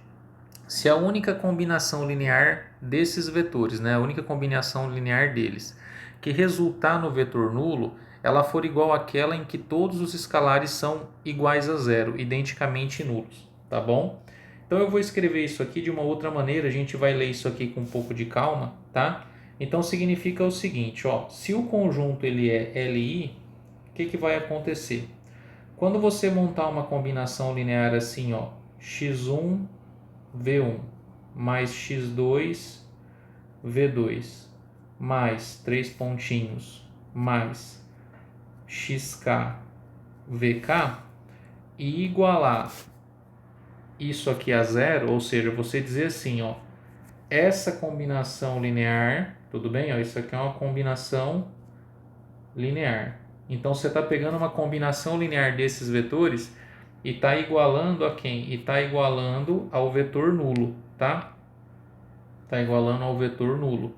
se a única combinação linear desses vetores, né, a única combinação linear deles, que resultar no vetor nulo, ela for igual àquela em que todos os escalares são iguais a zero, identicamente nulos, tá bom? Então eu vou escrever isso aqui de uma outra maneira, a gente vai ler isso aqui com um pouco de calma, tá? Então significa o seguinte, ó, se o conjunto ele é LI, o que vai acontecer? Quando você montar uma combinação linear assim, ó, x1 V1 mais x2 V2 mais 3 pontinhos mais xk VK e igualar isso aqui a zero, ou seja, você dizer assim, ó, essa combinação linear, tudo bem? Ó, isso aqui é uma combinação linear. Então você está pegando uma combinação linear desses vetores e está igualando a quem? E está igualando ao vetor nulo, tá? Está igualando ao vetor nulo.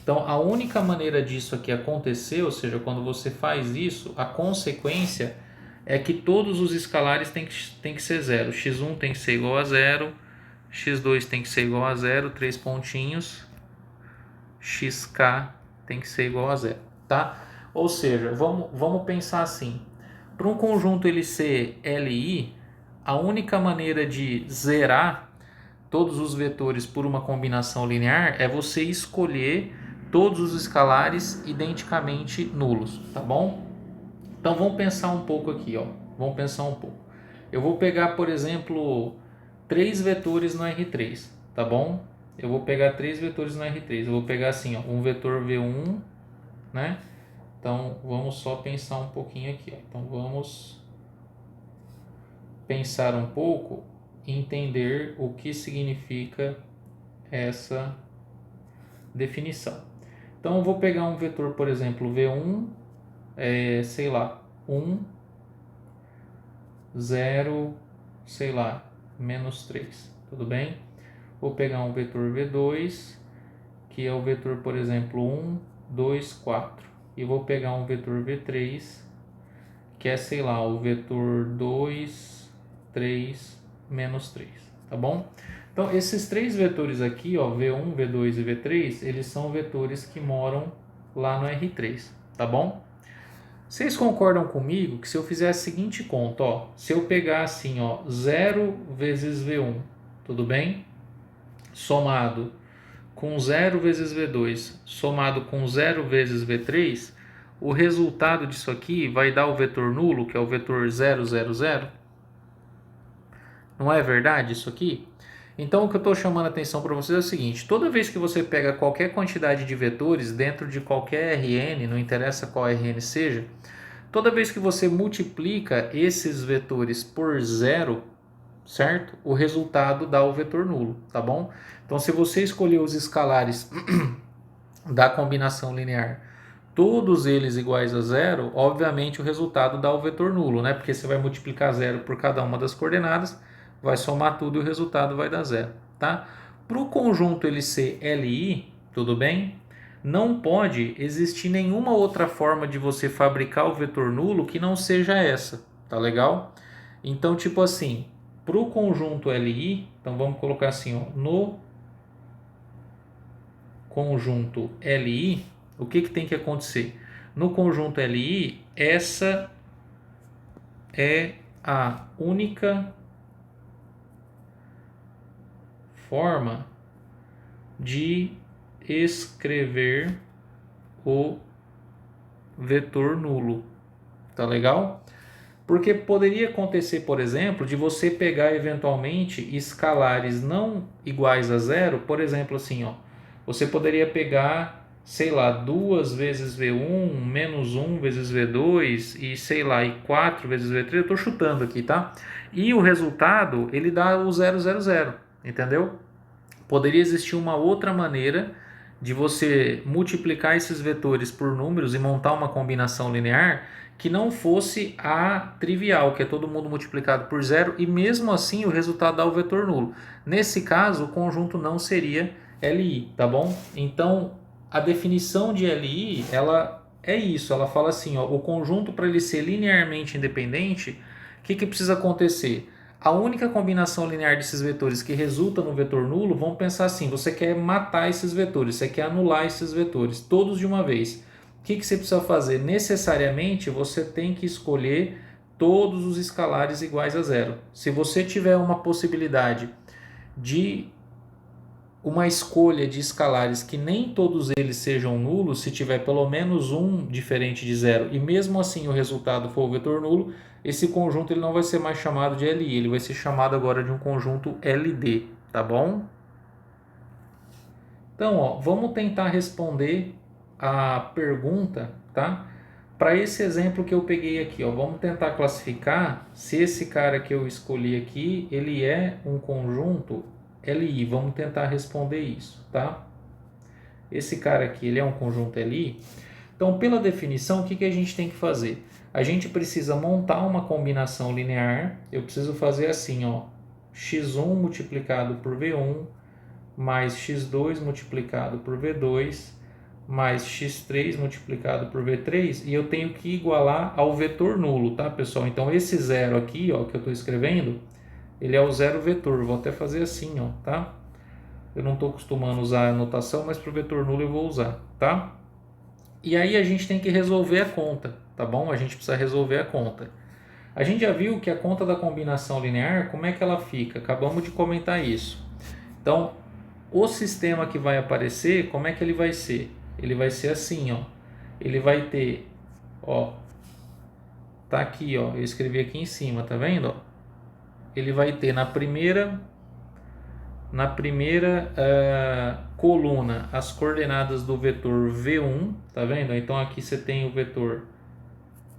Então, a única maneira disso aqui acontecer, ou seja, quando você faz isso, a consequência é que todos os escalares têm que ser zero. x1 tem que ser igual a zero, x2 tem que ser igual a zero, 3 pontinhos, xk tem que ser igual a zero, tá? Ou seja, vamos pensar assim, para um conjunto ele ser LI, a única maneira de zerar todos os vetores por uma combinação linear é você escolher todos os escalares identicamente nulos, tá bom? Então vamos pensar um pouco aqui, ó. Vamos pensar um pouco. Eu vou pegar, por exemplo, 3 vetores no R3, tá bom? Eu vou pegar 3 vetores no R3. Eu vou pegar assim, ó, um vetor V1, né? Então vamos só pensar um pouquinho aqui, ó. Então vamos pensar um pouco e entender o que significa essa definição. Então eu vou pegar um vetor, por exemplo, V1, sei lá, 1, 0, sei lá, menos 3, tudo bem? Vou pegar um vetor V2, que é o vetor, por exemplo, 1, 2, 4. E vou pegar um vetor V3, que é, sei lá, o vetor 2, 3, menos 3, tá bom? Então, esses 3 vetores aqui, ó, V1, V2 e V3, eles são vetores que moram lá no R3, tá bom? Vocês concordam comigo que se eu fizer a seguinte conta, ó, se eu pegar assim, ó, 0 vezes V1, tudo bem? Somado com 0 vezes V2, somado com 0 vezes V3, o resultado disso aqui vai dar o vetor nulo, que é o vetor 0, 0, 0. Não é verdade isso aqui? Então, o que eu estou chamando a atenção para vocês é o seguinte: toda vez que você pega qualquer quantidade de vetores dentro de qualquer Rn, não interessa qual Rn seja, toda vez que você multiplica esses vetores por zero, certo? O resultado dá o vetor nulo, tá bom? Então, se você escolher os escalares da combinação linear, todos eles iguais a zero, obviamente o resultado dá o vetor nulo, né? Porque você vai multiplicar zero por cada uma das coordenadas, vai somar tudo e o resultado vai dar zero, tá? Para o conjunto ele ser LI, tudo bem? Não pode existir nenhuma outra forma de você fabricar o vetor nulo que não seja essa, tá legal? Então, tipo assim, para o conjunto LI, então vamos colocar assim, ó, no conjunto LI, o que tem que acontecer? No conjunto LI, essa é a única forma de escrever o vetor nulo. Tá legal? Porque poderia acontecer, por exemplo, de você pegar eventualmente escalares não iguais a zero, por exemplo, assim, ó, você poderia pegar, sei lá, 2 vezes V1, menos 1 vezes V2 e, sei lá, e 4 vezes V3, eu estou chutando aqui, tá? E o resultado, ele dá o 0, 0, 0, entendeu? Poderia existir uma outra maneira de você multiplicar esses vetores por números e montar uma combinação linear que não fosse a trivial, que é todo mundo multiplicado por zero, e mesmo assim o resultado dá o vetor nulo. Nesse caso, o conjunto não seria LI, tá bom? Então, a definição de LI, ela é isso, ela fala assim, ó, o conjunto para ele ser linearmente independente, o que precisa acontecer? A única combinação linear desses vetores que resulta no vetor nulo, vamos pensar assim, você quer matar esses vetores, você quer anular esses vetores, todos de uma vez. O que você precisa fazer? Necessariamente você tem que escolher todos os escalares iguais a zero. Se você tiver uma possibilidade de uma escolha de escalares que nem todos eles sejam nulos, se tiver pelo menos um diferente de zero e mesmo assim o resultado for o vetor nulo, esse conjunto ele não vai ser mais chamado de LI, ele vai ser chamado agora de um conjunto LD, tá bom? Então, ó, vamos tentar responder a pergunta, tá? Para esse exemplo que eu peguei aqui, ó, vamos tentar classificar se esse cara que eu escolhi aqui, ele é um conjunto LI. Vamos tentar responder isso, tá? Esse cara aqui, ele é um conjunto LI. Então, pela definição, o que a gente tem que fazer? A gente precisa montar uma combinação linear. Eu preciso fazer assim, ó, x1 multiplicado por v1 mais x2 multiplicado por v2 mais x3 multiplicado por v3, e eu tenho que igualar ao vetor nulo, tá, pessoal? Então esse zero aqui, ó, que eu estou escrevendo, ele é o zero vetor. Vou até fazer assim, ó, tá? Eu não estou acostumando a usar a notação, mas para o vetor nulo eu vou usar, tá? E aí a gente tem que resolver a conta, tá bom? A gente precisa resolver a conta. A gente já viu que a conta da combinação linear, como é que ela fica? Acabamos de comentar isso. Então, o sistema que vai aparecer, como é que ele vai ser? Ele vai ser assim, ó. Ele vai ter, ó, tá aqui, ó. Eu escrevi aqui em cima, tá vendo? Ó? Ele vai ter na primeira coluna as coordenadas do vetor V1, tá vendo? Então aqui você tem o vetor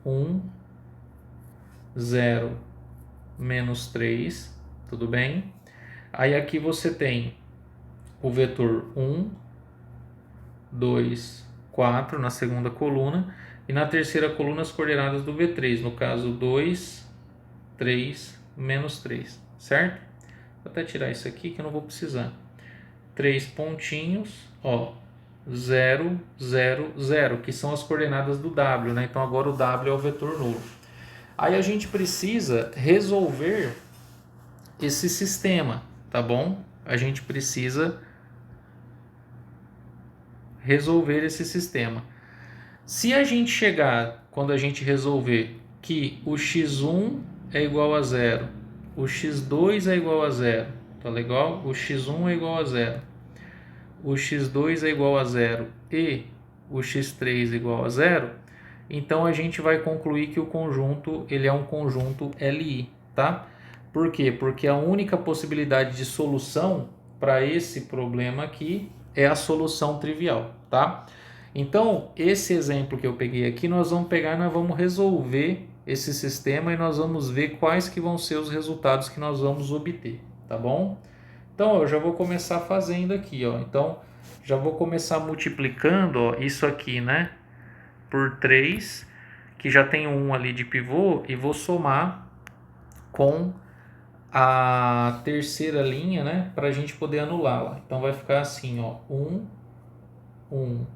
1, 0, menos 3, tudo bem? Aí aqui você tem o vetor 1, 2, 4 na segunda coluna, e na terceira coluna as coordenadas do V3, no caso 2, 3, menos 3, certo? Vou até tirar isso aqui que eu não vou precisar. 3 pontinhos, ó, 0, 0, 0, que são as coordenadas do W, né? Então agora o W é o vetor nulo. Aí a gente precisa resolver esse sistema, tá bom? A gente precisa resolver esse sistema. Se a gente chegar, quando a gente resolver, que o x1 é igual a zero, o x2 é igual a zero, tá legal? O x1 é igual a zero, o x2 é igual a zero e o x3 é igual a zero, então a gente vai concluir que o conjunto ele é um conjunto LI, tá? Por quê? Porque a única possibilidade de solução para esse problema aqui é a solução trivial, tá? Então, esse exemplo que eu peguei aqui, nós vamos pegar e nós vamos resolver esse sistema e nós vamos ver quais que vão ser os resultados que nós vamos obter, tá bom? Então, eu já vou começar fazendo aqui, ó. Então, já vou começar multiplicando, ó, isso aqui, né, por 3, que já tem um ali de pivô, e vou somar com a terceira linha, né, para a gente poder anulá-la. Então, vai ficar assim, ó, 1, 1,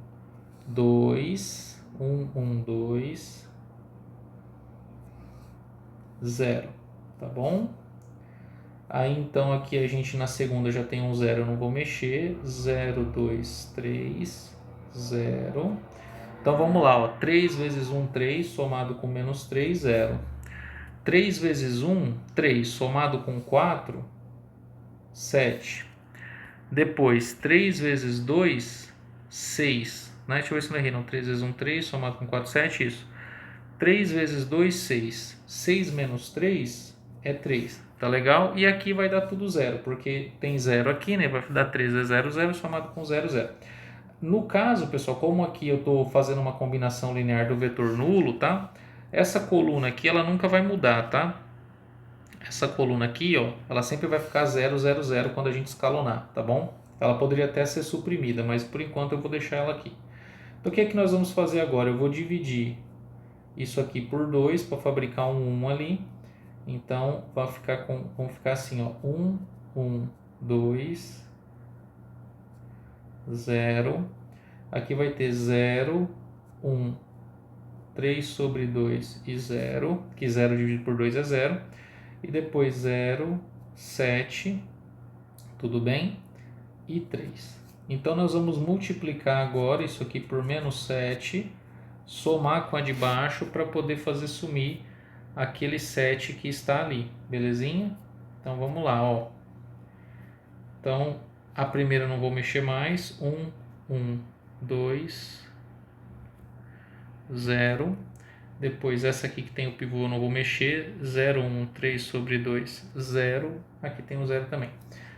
2, 1, 1, 2, 0, tá bom? Aí então aqui a gente na segunda já tem um 0, eu não vou mexer, 0, 2, 3, 0. Então vamos lá, ó, 3 vezes 1, 3, somado com menos 3, 0. 3 vezes 1, 3, somado com 4, 7. Depois, 3 vezes 2, 6. Né? Deixa eu ver se não errei, não. 3 vezes 1, 3, somado com 4, 7, isso. 3 vezes 2, 6. 6 menos 3 é 3. Tá legal? E aqui vai dar tudo zero, porque tem zero aqui, né? Vai dar 3 vezes 0, 0, somado com 0, 0. No caso, pessoal, como aqui eu estou fazendo uma combinação linear do vetor nulo, tá? Essa coluna aqui, ela nunca vai mudar, tá? Essa coluna aqui, ó, ela sempre vai ficar 0, 0, 0 quando a gente escalonar, tá bom? Ela poderia até ser suprimida, mas por enquanto eu vou deixar ela aqui. Então o que é que nós vamos fazer agora? Eu vou dividir isso aqui por 2 para fabricar um 1 ali. Então vamos ficar assim, ó, 1, 1, 2, 0. Aqui vai ter 0, 1, 3 sobre 2 e 0, que 0 dividido por 2 é 0. E depois 0, 7, tudo bem? E 3. Então nós vamos multiplicar agora isso aqui por menos 7, somar com a de baixo para poder fazer sumir aquele 7 que está ali, belezinha? Então vamos lá, ó. Então a primeira eu não vou mexer mais, 1, 1, 2, 0. Depois essa aqui que tem o pivô eu não vou mexer, 0, 1, 3 sobre 2, 0. Aqui tem o 0 também.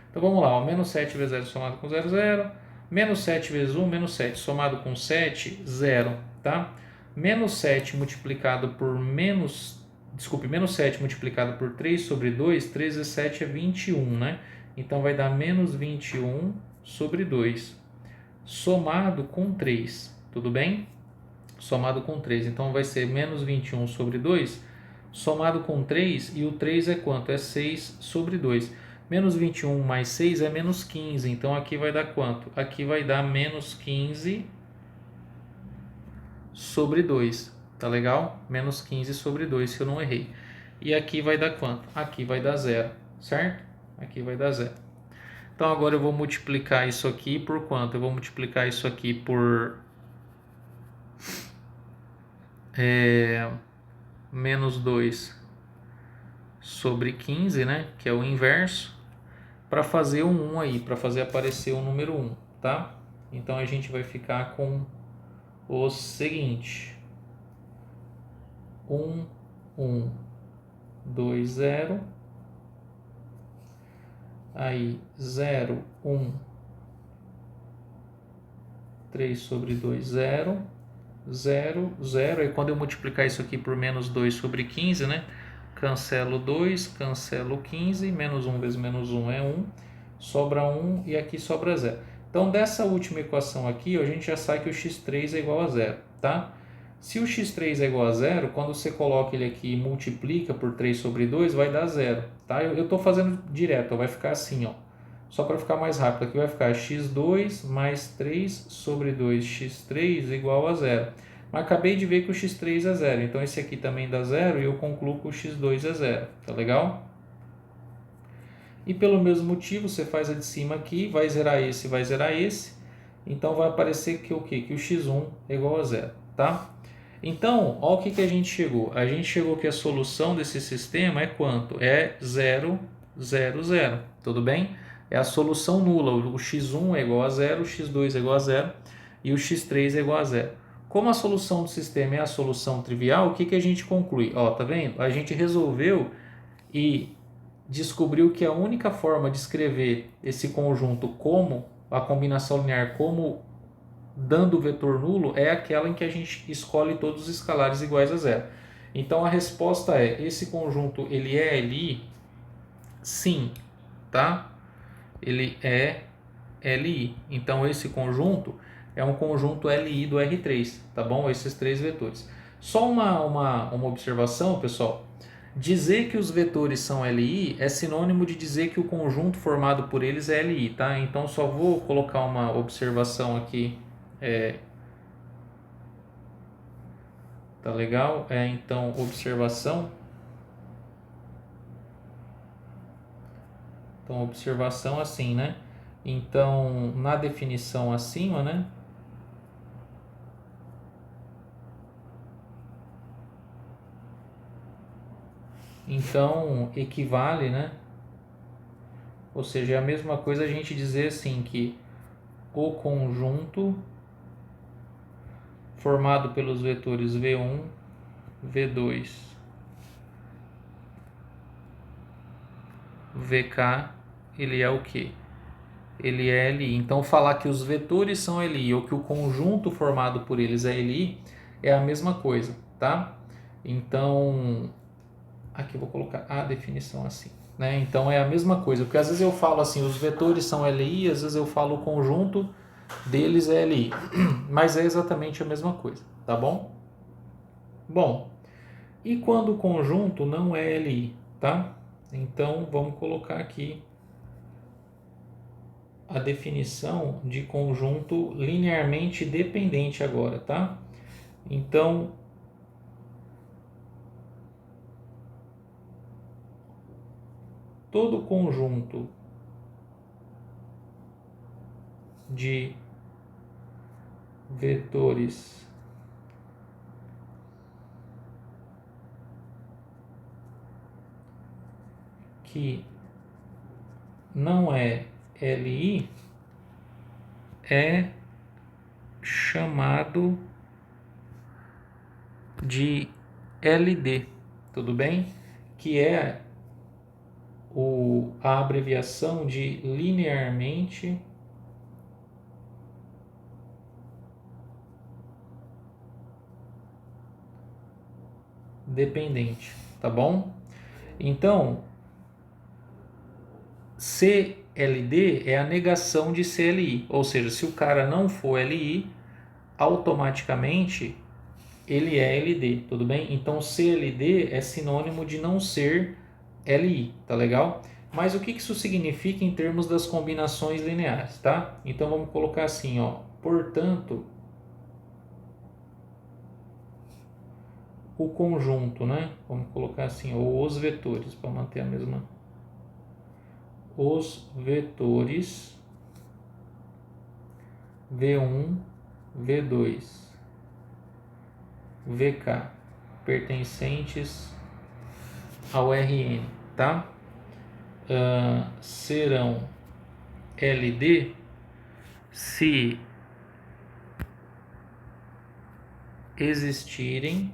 Então vamos lá, ó. Menos 7 vezes 0 somado com 0, 0. Menos 7 vezes 1, menos 7 somado com 7, 0, tá? Menos 7 multiplicado por menos 7 multiplicado por 3 sobre 2, 3 vezes 7 é 21, né? Então vai dar menos 21 sobre 2, somado com 3, tudo bem? Somado com 3, então vai ser menos 21 sobre 2, somado com 3, e o 3 é quanto? É 6 sobre 2. Menos 21 mais 6 é menos 15, então aqui vai dar quanto? Aqui vai dar menos 15 sobre 2, tá legal? Menos 15 sobre 2, se eu não errei. E aqui vai dar quanto? Aqui vai dar 0, certo? Aqui vai dar 0. Então agora eu vou multiplicar isso aqui por quanto? Eu vou multiplicar isso aqui por menos 2 sobre 15, né? Que é o inverso, para fazer um 1 aí, para fazer aparecer o número 1, tá? Então a gente vai ficar com o seguinte: 1, 1, 2, 0. Aí 0, 1, 3 sobre 2, 0. 0, 0. Aí quando eu multiplicar isso aqui por menos 2 sobre 15, né? Cancelo 2, cancelo 15, menos 1 vezes menos 1 é 1, sobra 1 e aqui sobra 0. Então dessa última equação aqui, a gente já sabe que o x3 é igual a 0, tá? Se o x3 é igual a 0, quando você coloca ele aqui e multiplica por 3 sobre 2, vai dar 0, tá? Eu estou fazendo direto, vai ficar assim, ó. Só para ficar mais rápido, aqui vai ficar x2 mais 3 sobre 2x3 igual a 0. Mas acabei de ver que o x3 é 0, então esse aqui também dá 0 e eu concluo que o x2 é 0, tá legal? E pelo mesmo motivo, você faz a de cima aqui, vai zerar esse, então vai aparecer que o quê? Que o x1 é igual a 0, tá? Então, olha o que a gente chegou. A gente chegou que a solução desse sistema é quanto? É 0, 0, 0, tudo bem? É a solução nula, o x1 é igual a 0, o x2 é igual a 0 e o x3 é igual a 0. Como a solução do sistema é a solução trivial, o que a gente conclui? Ó, tá vendo? A gente resolveu e descobriu que a única forma de escrever esse conjunto como a combinação linear, como dando o vetor nulo, é aquela em que a gente escolhe todos os escalares iguais a 0. Então a resposta é: esse conjunto ele é LI? Sim, tá? Ele é LI. Então esse conjunto é um conjunto LI do R3, tá bom? Esses três vetores. Só uma observação, pessoal. Dizer que os vetores são LI é sinônimo de dizer que o conjunto formado por eles é LI, tá? Então só vou colocar uma observação aqui. Tá legal? Então, observação. Então, observação assim, né? Então, na definição acima, né? Então, equivale, né? Ou seja, é a mesma coisa a gente dizer assim que o conjunto formado pelos vetores V1, V2, VK, ele é o quê? Ele é LI. Então, falar que os vetores são LI ou que o conjunto formado por eles é LI é a mesma coisa, tá? Então, aqui eu vou colocar a definição assim. né? Então é a mesma coisa, porque às vezes eu falo assim, os vetores são LI, às vezes eu falo o conjunto deles é LI, mas é exatamente a mesma coisa, tá bom? Bom, e quando o conjunto não é LI, tá? Então vamos colocar aqui a definição de conjunto linearmente dependente agora, tá? Então, todo conjunto de vetores que não é LI é chamado de LD, tudo bem? Que é a abreviação de linearmente dependente, tá bom? Então, CLD é a negação de CLI, ou seja, se o cara não for LI, automaticamente ele é LD, tudo bem? Então CLD é sinônimo de não ser LI, tá legal? Mas o que isso significa em termos das combinações lineares, tá? Então vamos colocar assim, ó, portanto, o conjunto, né? Vamos colocar assim, ou os vetores, para manter a mesma. Os vetores V1, V2, VK pertencentes ao Rn, tá? Serão LD se existirem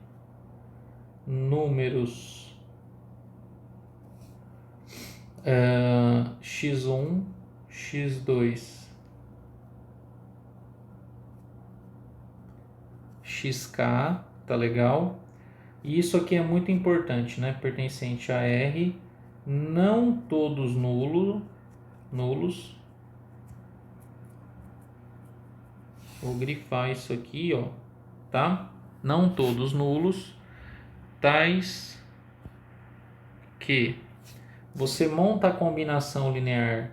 números x1, x2, xk, tá legal? E isso aqui é muito importante, né? Pertencente a R, não todos nulos. Vou grifar isso aqui, ó, tá? Não todos nulos, tais que você monta a combinação linear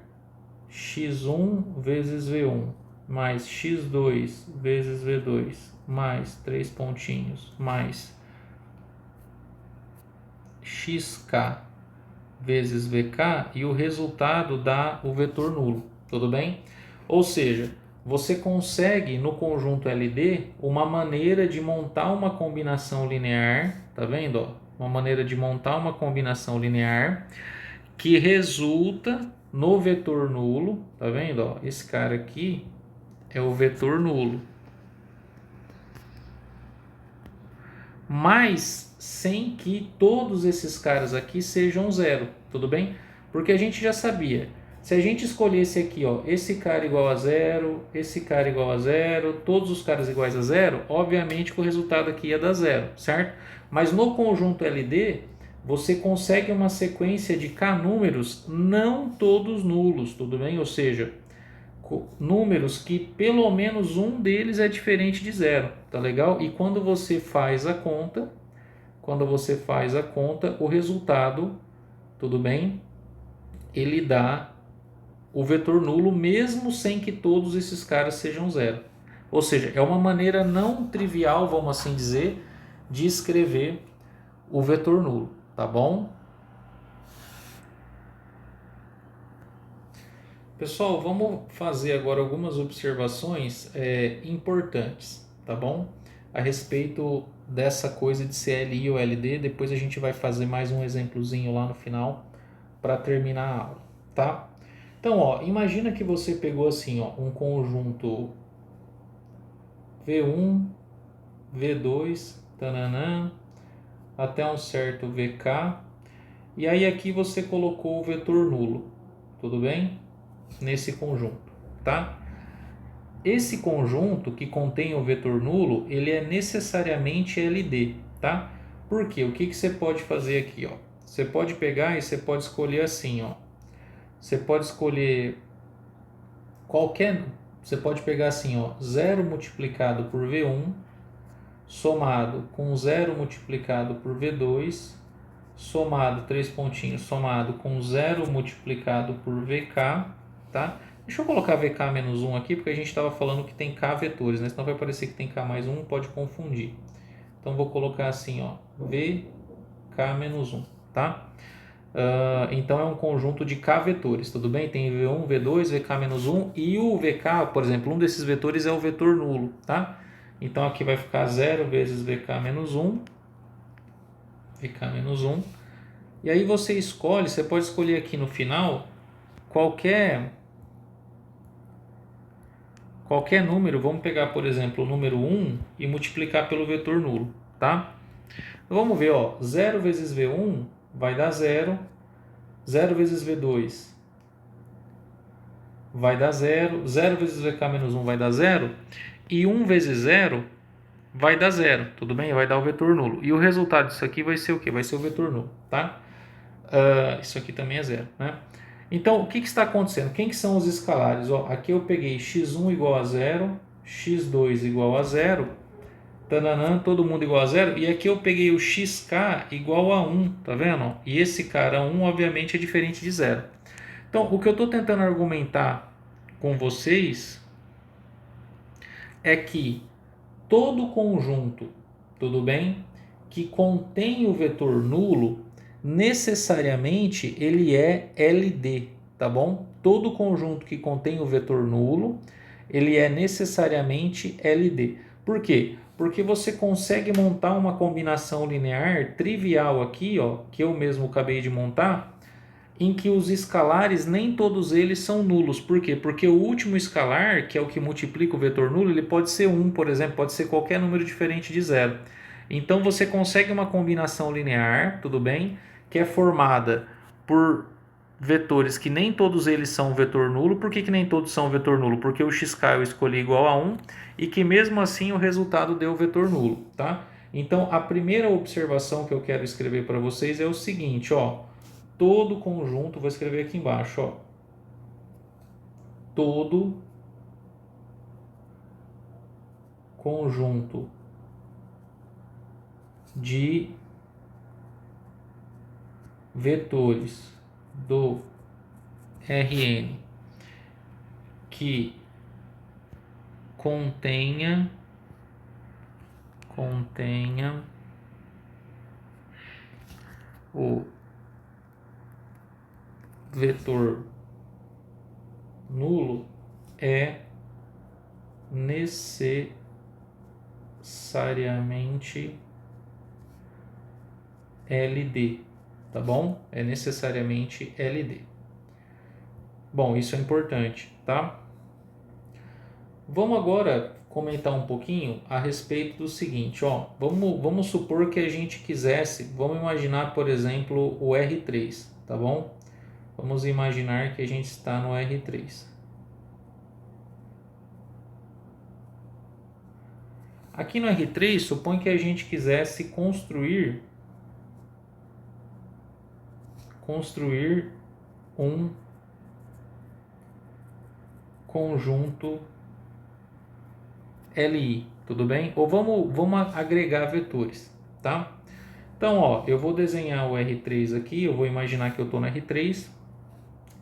x1 vezes v1 mais x2 vezes v2 mais 3 pontinhos mais xk vezes vk e o resultado dá o vetor nulo, tudo bem? Ou seja, você consegue no conjunto LD uma maneira de montar uma combinação linear, tá vendo? Ó? Uma maneira de montar uma combinação linear que resulta no vetor nulo, tá vendo? Ó? Esse cara aqui é o vetor nulo. Mas sem que todos esses caras aqui sejam zero, tudo bem? Porque a gente já sabia, se a gente escolhesse aqui, ó, esse cara igual a zero, esse cara igual a zero, todos os caras iguais a zero, obviamente que o resultado aqui ia dar zero, certo? Mas no conjunto LD, você consegue uma sequência de K números não todos nulos, tudo bem? Ou seja, números que pelo menos um deles é diferente de zero, tá legal? E quando você faz a conta, o resultado, tudo bem? Ele dá o vetor nulo mesmo sem que todos esses caras sejam zero. Ou seja, é uma maneira não trivial, vamos assim dizer, de escrever o vetor nulo, tá bom? Pessoal, vamos fazer agora algumas observações importantes, tá bom? A respeito dessa coisa de CLI ou LD, depois a gente vai fazer mais um exemplozinho lá no final para terminar a aula, tá? Então, ó, imagina que você pegou assim, ó, um conjunto V1, V2, tananã, até um certo VK, e aí aqui você colocou o vetor nulo, tudo bem? Nesse conjunto, tá? Esse conjunto que contém o vetor nulo, ele é necessariamente LD, tá? Por quê? O que você pode fazer aqui, ó? você pode pegar e você pode escolher assim, ó. Você pode escolher qualquer, você pode pegar assim, ó, 0 multiplicado por V1 somado com 0 multiplicado por V2 somado 3 pontinhos somado com 0 multiplicado por VK, tá? Deixa eu colocar VK menos 1 aqui, porque a gente estava falando que tem K vetores, né? Senão vai parecer que tem K mais 1, pode confundir. Então vou colocar assim, ó, VK menos 1, tá? Então é um conjunto de K vetores, tudo bem? Tem V1, V2, VK menos 1 e o VK, por exemplo, um desses vetores é o vetor nulo, tá? Então aqui vai ficar 0 vezes VK menos 1, VK menos 1. E aí você escolhe, você pode escolher aqui no final qualquer número. Vamos pegar, por exemplo, o número 1 e multiplicar pelo vetor nulo, tá? Então, vamos ver, ó, 0 vezes V1 vai dar 0, 0 vezes V2 vai dar 0, 0 vezes VK menos 1 vai dar 0, e 1 vezes 0 vai dar 0, tudo bem? Vai dar o vetor nulo. E o resultado disso aqui vai ser o quê? Vai ser o vetor nulo, tá? Isso aqui também é 0, né? Então, o que está acontecendo? Quem que são os escalares? Ó, aqui eu peguei x1 igual a 0, x2 igual a 0, tananã, todo mundo igual a 0, e aqui eu peguei o xk igual a 1, tá vendo? E esse cara 1, obviamente, é diferente de 0. Então, o que eu estou tentando argumentar com vocês é que todo conjunto, tudo bem, que contém o vetor nulo, necessariamente ele é LD, tá bom? Todo conjunto que contém o vetor nulo, ele é necessariamente LD. Por quê? Porque você consegue montar uma combinação linear trivial aqui, ó, que eu mesmo acabei de montar, em que os escalares nem todos eles são nulos. Por quê? Porque o último escalar, que é o que multiplica o vetor nulo, ele pode ser 1, por exemplo, pode ser qualquer número diferente de 0. Então você consegue uma combinação linear, tudo bem, que é formada por vetores que nem todos eles são vetor nulo. Por que nem todos são vetor nulo? Porque o xk eu escolhi igual a 1 e que mesmo assim o resultado deu vetor nulo, tá? Então a primeira observação que eu quero escrever para vocês é o seguinte, ó, todo conjunto, vou escrever aqui embaixo, ó, todo conjunto de vetores do Rn que contenha o vetor nulo é necessariamente LD, tá bom? É necessariamente LD. Bom, isso é importante, tá? Vamos agora comentar um pouquinho a respeito do seguinte, ó. Vamos supor que a gente quisesse, vamos imaginar, por exemplo, o R3, tá bom? Vamos imaginar que a gente está no R3. Aqui no R3, supõe que a gente quisesse construir um conjunto LI, tudo bem? Ou vamos agregar vetores, tá? Então, ó, eu vou desenhar o R3 aqui, eu vou imaginar que eu estou no R3,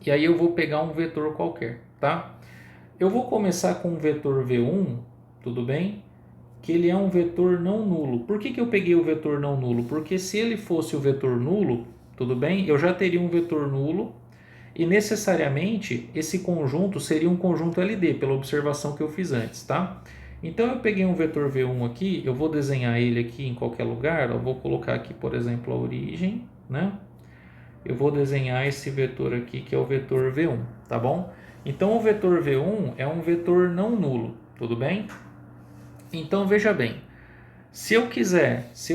e aí eu vou pegar um vetor qualquer, tá? Eu vou começar com o vetor V1, tudo bem? Que ele é um vetor não nulo. Por que eu peguei o vetor não nulo? Porque se ele fosse o vetor nulo, tudo bem? Eu já teria um vetor nulo e necessariamente esse conjunto seria um conjunto LD, pela observação que eu fiz antes, tá? Então eu peguei um vetor V1 aqui, eu vou desenhar ele aqui em qualquer lugar, eu vou colocar aqui, por exemplo, a origem, né? Eu vou desenhar esse vetor aqui que é o vetor V1, tá bom? Então o vetor V1 é um vetor não nulo, tudo bem? Então veja bem, se eu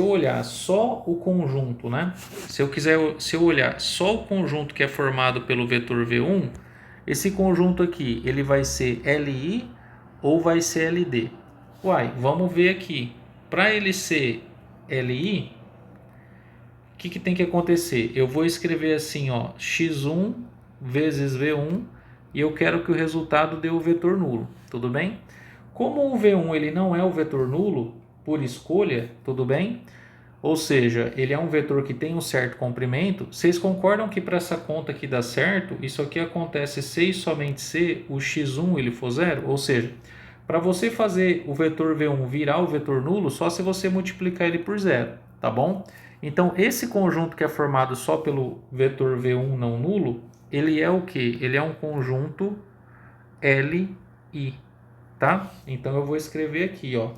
olhar só o conjunto, né? Se eu olhar só o conjunto que é formado pelo vetor V1, esse conjunto aqui, ele vai ser LI ou vai ser LD? Uai, vamos ver aqui. Para ele ser LI, o que tem que acontecer? Eu vou escrever assim, ó, x1 vezes v1 e eu quero que o resultado dê o vetor nulo, tudo bem? Como o v1 ele não é o vetor nulo, por escolha, tudo bem? Ou seja, ele é um vetor que tem um certo comprimento. Vocês concordam que para essa conta aqui dar certo, isso aqui acontece se e somente se o x1 ele for zero? Ou seja, para você fazer o vetor v1 virar o vetor nulo, só se você multiplicar ele por zero, tá bom? Então, esse conjunto que é formado só pelo vetor v1 não nulo, ele é o quê? Ele é um conjunto LI, tá? Então, eu vou escrever aqui, ó.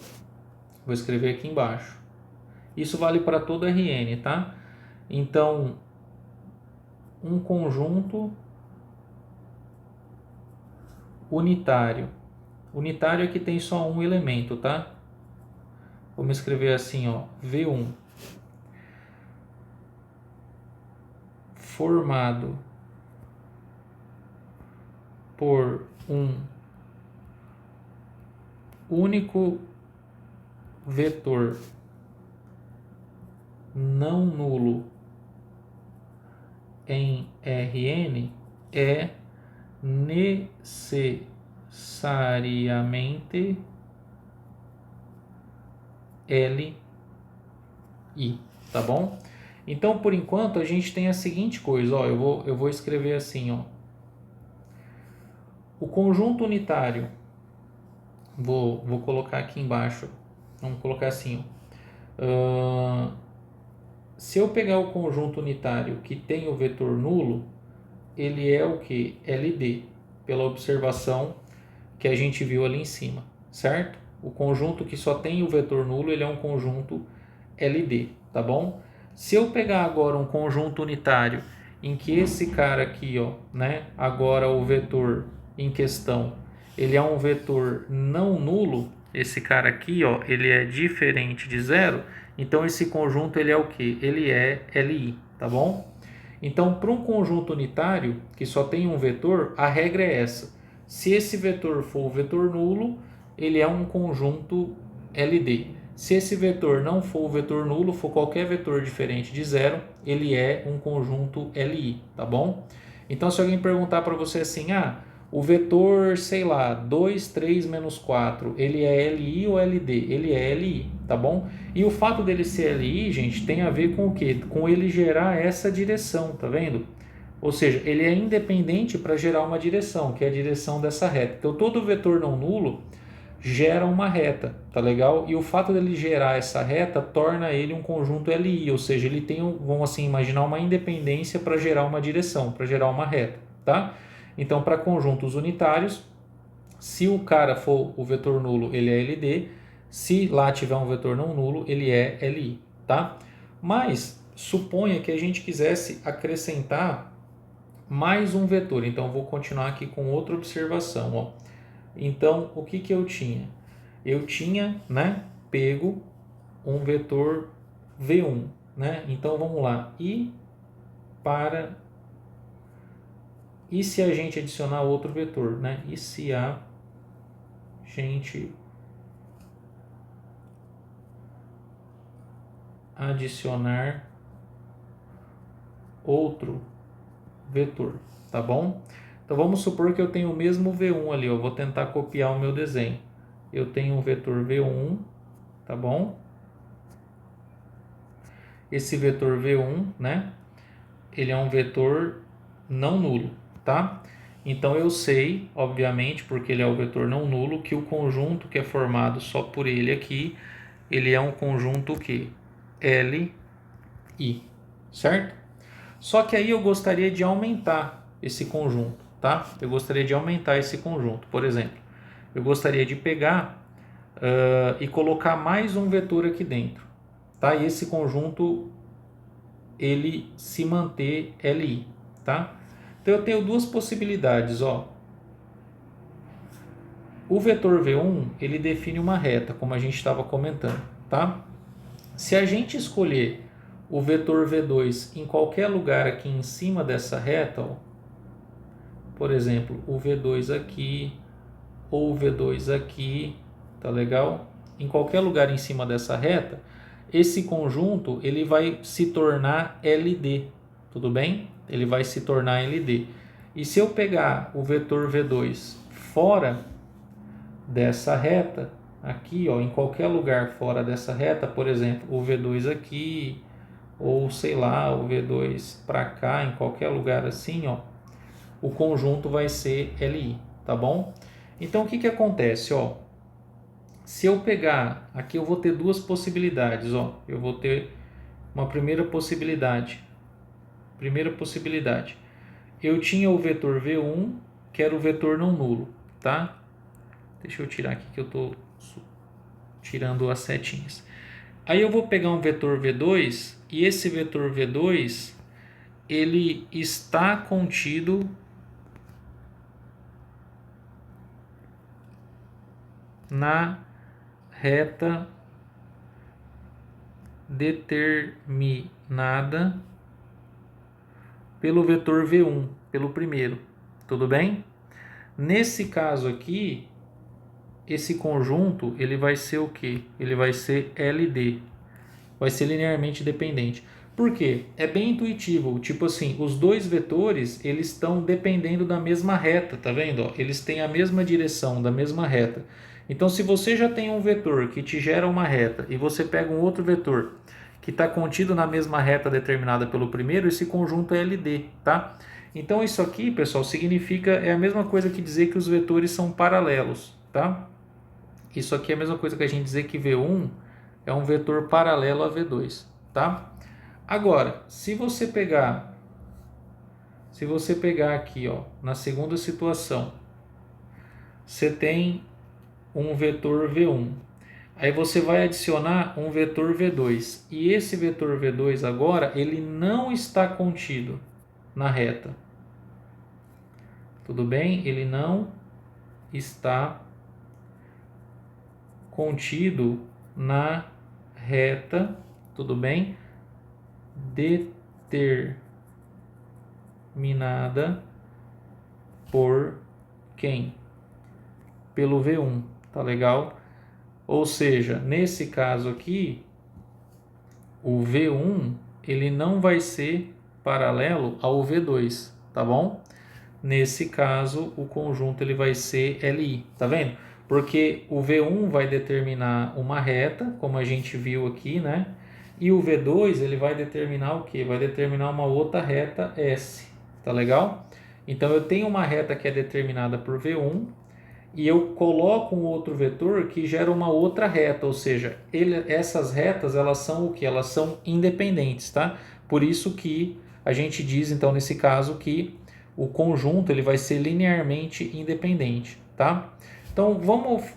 Vou escrever aqui embaixo. Isso vale para todo Rn, tá? Então, um conjunto unitário. Unitário é que tem só um elemento, tá? Vamos escrever assim, ó, V1 formado por um único vetor não nulo em Rn é necessariamente Li, tá bom? Então, por enquanto, a gente tem a seguinte coisa, ó, eu vou escrever assim, ó. O conjunto unitário, vou colocar aqui embaixo, vamos colocar assim, ó. Se eu pegar o conjunto unitário que tem o vetor nulo, ele é o que? LD, pela observação que a gente viu ali em cima, certo? O conjunto que só tem o vetor nulo, ele é um conjunto LD, tá bom? Se eu pegar agora um conjunto unitário em que esse cara aqui, ó, né, agora o vetor em questão, ele é um vetor não nulo, esse cara aqui, ó, ele é diferente de zero, então esse conjunto ele é o que? Ele é Li, tá bom? Então, para um conjunto unitário que só tem um vetor, a regra é essa. Se esse vetor for o vetor nulo, ele é um conjunto LD. Se esse vetor não for o vetor nulo, for qualquer vetor diferente de zero, ele é um conjunto Li, tá bom? Então, se alguém perguntar para você assim, o vetor, sei lá, 2, 3, menos 4, ele é Li ou LD? Ele é Li, tá bom? E o fato dele ser Li, gente, tem a ver com o quê? Com ele gerar essa direção, tá vendo? Ou seja, ele é independente para gerar uma direção, que é a direção dessa reta. Então, todo vetor não nulo gera uma reta, tá legal? E o fato dele gerar essa reta torna ele um conjunto Li, ou seja, ele tem, vamos assim, imaginar uma independência para gerar uma direção, para gerar uma reta, tá? Então, para conjuntos unitários, se o cara for o vetor nulo, ele é LD, se lá tiver um vetor não nulo, ele é Li, tá? Mas suponha que a gente quisesse acrescentar mais um vetor, então eu vou continuar aqui com outra observação, ó. Então, o que eu tinha? Eu tinha, né, pego um vetor V1, né? Então, vamos lá. E se a gente adicionar outro vetor, né? E se a gente adicionar outro vetor, tá bom? Então vamos supor que eu tenho o mesmo V1 ali, eu vou tentar copiar o meu desenho. Eu tenho um vetor V1, tá bom? Esse vetor V1, né? Ele é um vetor não nulo, tá? Então eu sei, obviamente, porque ele é o vetor não nulo, que o conjunto que é formado só por ele aqui, ele é um conjunto que Li, certo? Só que aí eu gostaria de aumentar esse conjunto, tá? Eu gostaria de aumentar esse conjunto. Por exemplo, eu gostaria de pegar e colocar mais um vetor aqui dentro, tá? E esse conjunto ele se manter Li, tá? Então eu tenho duas possibilidades, ó. O vetor V1 ele define uma reta, como a gente estava comentando, tá? Se a gente escolher o vetor V2 em qualquer lugar aqui em cima dessa reta, ó, por exemplo, o V2 aqui ou o V2 aqui, tá legal? Em qualquer lugar em cima dessa reta, esse conjunto ele vai se tornar LD, tudo bem? Ele vai se tornar LD. E se eu pegar o vetor V2 fora dessa reta, aqui, ó, em qualquer lugar fora dessa reta, por exemplo, o V2 aqui, ou sei lá, o V2 para cá, em qualquer lugar assim, ó, o conjunto vai ser LI, tá bom? Então, o que acontece, ó? Se eu pegar, aqui eu vou ter duas possibilidades, ó. Eu vou ter uma primeira possibilidade. Eu tinha o vetor V1, que era o vetor não nulo, tá? Deixa eu tirar aqui que eu estou tirando as setinhas. Aí eu vou pegar um vetor V2 e esse vetor V2 ele está contido na reta determinada pelo vetor V1, pelo primeiro, tudo bem? Nesse caso aqui, esse conjunto ele vai ser o quê? Ele vai ser LD, vai ser linearmente dependente. Por quê? É bem intuitivo, tipo assim, os dois vetores eles estão dependendo da mesma reta, tá vendo? Ó, eles têm a mesma direção da mesma reta. Então, se você já tem um vetor que te gera uma reta e você pega um outro vetor que está contido na mesma reta determinada pelo primeiro, esse conjunto é LD, tá? Então, isso aqui, pessoal, significa, é a mesma coisa que dizer que os vetores são paralelos, tá? Isso aqui é a mesma coisa que a gente dizer que V1 é um vetor paralelo a V2, tá? Agora, se você pegar aqui, ó, na segunda situação, você tem um vetor V1. Aí você vai adicionar um vetor V2. E esse vetor V2 agora, ele não está contido na reta. Tudo bem? Ele não está contido na reta, tudo bem? Determinada por quem? Pelo V1, tá legal? Ou seja, nesse caso aqui, o V1 ele não vai ser paralelo ao V2, tá bom? Nesse caso, o conjunto ele vai ser LI, tá vendo? Porque o V1 vai determinar uma reta, como a gente viu aqui, né? E o V2 ele vai determinar o quê? Vai determinar uma outra reta S, tá legal? Então eu tenho uma reta que é determinada por V1 e eu coloco um outro vetor que gera uma outra reta, ou seja, essas retas elas são o que? Elas são independentes, tá? Por isso que a gente diz então nesse caso que o conjunto ele vai ser linearmente independente, tá? Então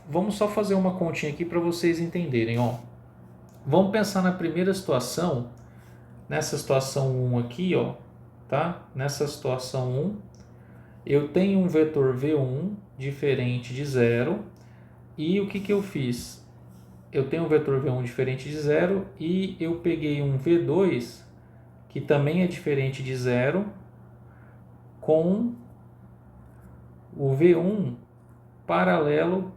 vamos só fazer uma continha aqui para vocês entenderem, ó. Vamos pensar na primeira situação, nessa situação 1 aqui, ó, tá? Nessa situação 1, eu tenho um vetor V1 diferente de zero e o que eu fiz? Eu tenho um vetor V1 diferente de zero e eu peguei um V2 que também é diferente de zero com o V1 paralelo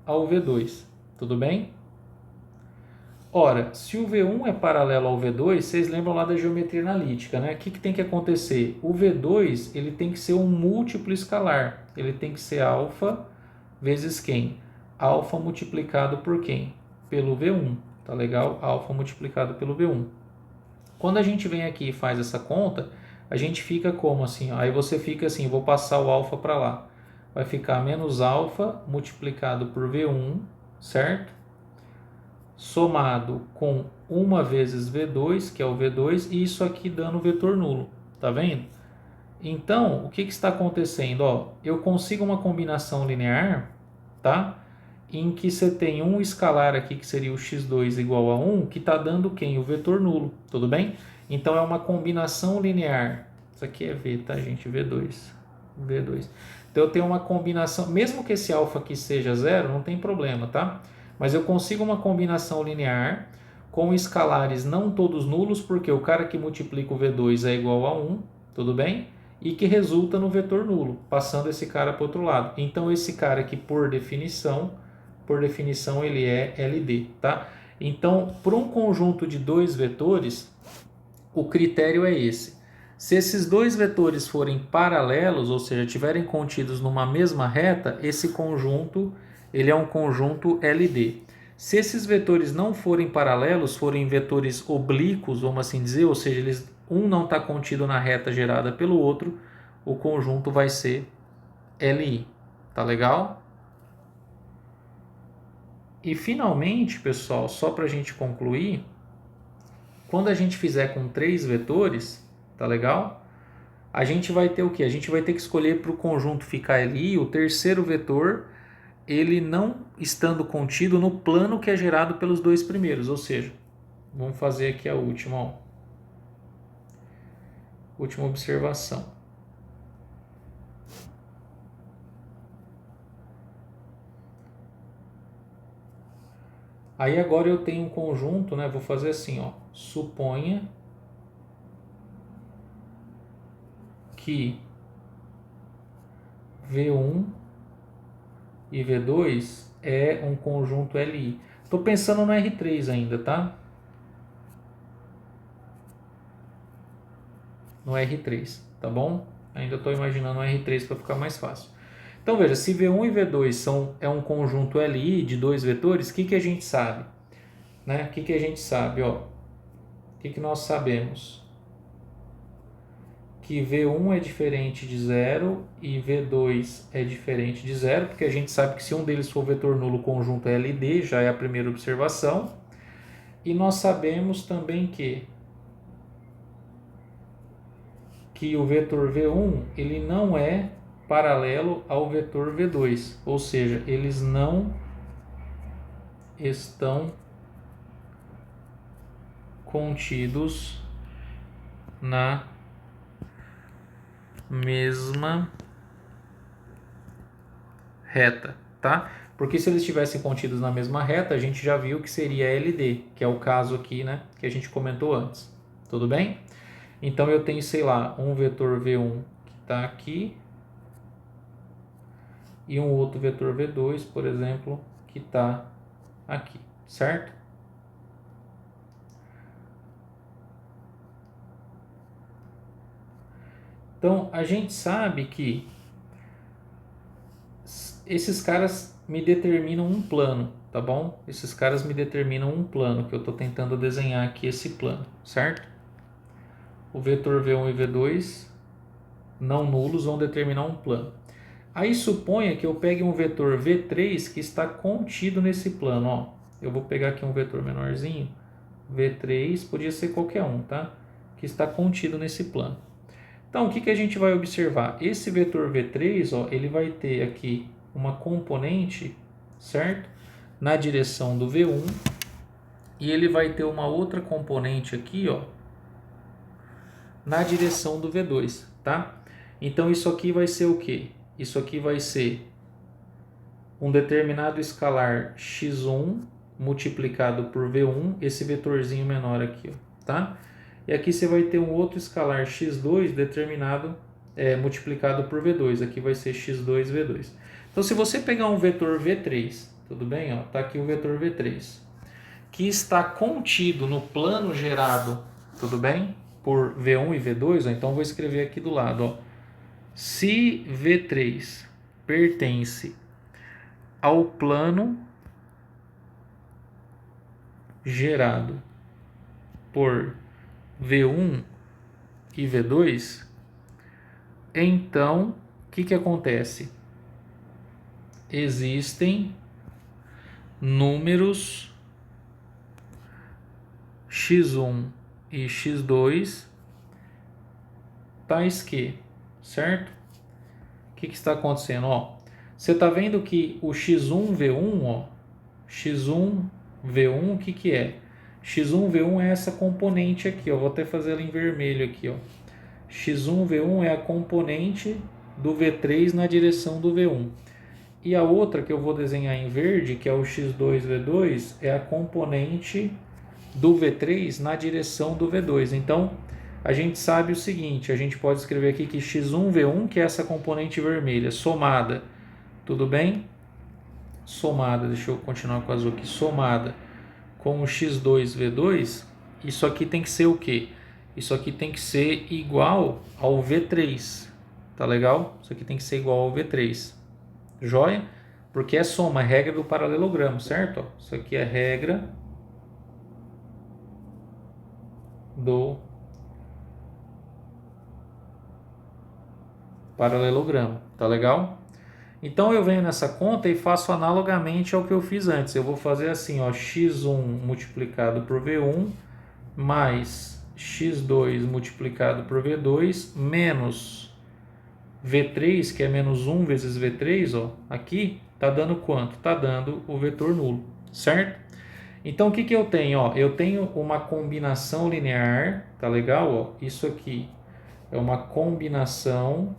ao V2, tudo bem? Ora, se o V1 é paralelo ao V2, vocês lembram lá da geometria analítica, né? O que tem que acontecer? O V2 ele tem que ser um múltiplo escalar, ele tem que ser alfa vezes quem? Alfa multiplicado por quem? Pelo V1, tá legal? Alfa multiplicado pelo V1. Quando a gente vem aqui e faz essa conta, a gente fica como assim? Ó? Aí você fica assim, vou passar o alfa para lá. Vai ficar menos alfa multiplicado por V1, certo? Somado com 1 vezes V2, que é o V2, e isso aqui dando vetor nulo, tá vendo? Então, o que está acontecendo? Ó, eu consigo uma combinação linear, tá? Em que você tem um escalar aqui, que seria o x2 igual a 1, que está dando quem? O vetor nulo, tudo bem? Então, é uma combinação linear. Isso aqui é V, tá, gente? V2. Então, eu tenho uma combinação, mesmo que esse alfa aqui seja zero, não tem problema, tá? Mas eu consigo uma combinação linear com escalares não todos nulos, porque o cara que multiplica o V2 é igual a 1, tudo bem? E que resulta no vetor nulo, passando esse cara para o outro lado. Então, esse cara aqui, por definição, ele é LD, tá? Então, para um conjunto de dois vetores, o critério é esse. Se esses dois vetores forem paralelos, ou seja, estiverem contidos numa mesma reta, esse conjunto ele é um conjunto LD. Se esses vetores não forem paralelos, forem vetores oblíquos, vamos assim dizer, ou seja, um não está contido na reta gerada pelo outro, o conjunto vai ser LI. Tá legal? E finalmente, pessoal, só para a gente concluir, quando a gente fizer com três vetores, tá legal? A gente vai ter o quê? A gente vai ter que escolher para o conjunto ficar ali o terceiro vetor, ele não estando contido no plano que é gerado pelos dois primeiros. Ou seja, vamos fazer aqui a última, ó. Última observação. Aí agora eu tenho um conjunto, né? Vou fazer assim, ó. Suponha que V1 e V2 é um conjunto LI. Estou pensando no R3 ainda, tá? No R3, tá bom? Ainda estou imaginando o R3 para ficar mais fácil. Então veja, se V1 e V2 é um conjunto LI de dois vetores, o que a gente sabe? Né? O que a gente sabe? Ó? O que nós sabemos? Que V1 é diferente de zero e V2 é diferente de zero, porque a gente sabe que se um deles for vetor nulo, o conjunto é LD, já é a primeira observação. E nós sabemos também que o vetor V1 ele não é paralelo ao vetor V2, ou seja, eles não estão contidos na mesma reta, tá? Porque se eles estivessem contidos na mesma reta, a gente já viu que seria LD, que é o caso aqui, né, que a gente comentou antes. Tudo bem? Então eu tenho, sei lá, um vetor V1 que está aqui e um outro vetor V2, por exemplo, que está aqui, certo? Então a gente sabe que esses caras me determinam um plano, tá bom? Esses caras me determinam um plano, que eu estou tentando desenhar aqui esse plano, certo? O vetor V1 e V2 não nulos vão determinar um plano. Aí suponha que eu pegue um vetor V3 que está contido nesse plano, ó. Eu vou pegar aqui um vetor menorzinho, V3, podia ser qualquer um, tá? Que está contido nesse plano. Então, o que a gente vai observar? Esse vetor V3, ó, ele vai ter aqui uma componente, certo? Na direção do V1, e ele vai ter uma outra componente aqui, ó, na direção do V2, tá? Então, isso aqui vai ser o quê? Isso aqui vai ser um determinado escalar x1 multiplicado por V1, esse vetorzinho menor aqui, ó, tá? E aqui você vai ter um outro escalar x2 determinado, multiplicado por V2. Aqui vai ser x2, V2. Então, se você pegar um vetor V3, tudo bem? Ó, tá aqui o vetor V3, que está contido no plano gerado, tudo bem? Por V1 e V2, ó, então vou escrever aqui do lado, ó. Se V3 pertence ao plano gerado por V1 e V2, então o que acontece? Existem números x1 e x2 tais que, certo? O que está acontecendo? Ó, você está vendo que o x1v1, ó, x1v1, o que é? x1v1 é essa componente aqui, ó, vou até fazer ela em vermelho aqui, ó. x1v1 é a componente do V3 na direção do V1. E a outra que eu vou desenhar em verde, que é o x2v2, é a componente do V3 na direção do V2. Então, a gente sabe o seguinte, a gente pode escrever aqui que x1v1, que é essa componente vermelha, somada, tudo bem? Somada, deixa eu continuar com o azul aqui, somada com o x2, v2, isso aqui tem que ser o quê? Isso aqui tem que ser igual ao v3, tá legal? Isso aqui tem que ser igual ao v3, joia? Porque é soma, é regra do paralelogramo, certo? Isso aqui é regra do paralelogramo, tá legal? Então eu venho nessa conta e faço analogamente ao que eu fiz antes. Eu vou fazer assim, ó, x1 multiplicado por v1 mais x2 multiplicado por v2 menos v3, que é menos 1 vezes v3, ó, aqui tá dando quanto? Tá dando o vetor nulo, certo? Então o que que eu tenho? Ó, eu tenho uma combinação linear, tá legal? Ó, isso aqui é uma combinação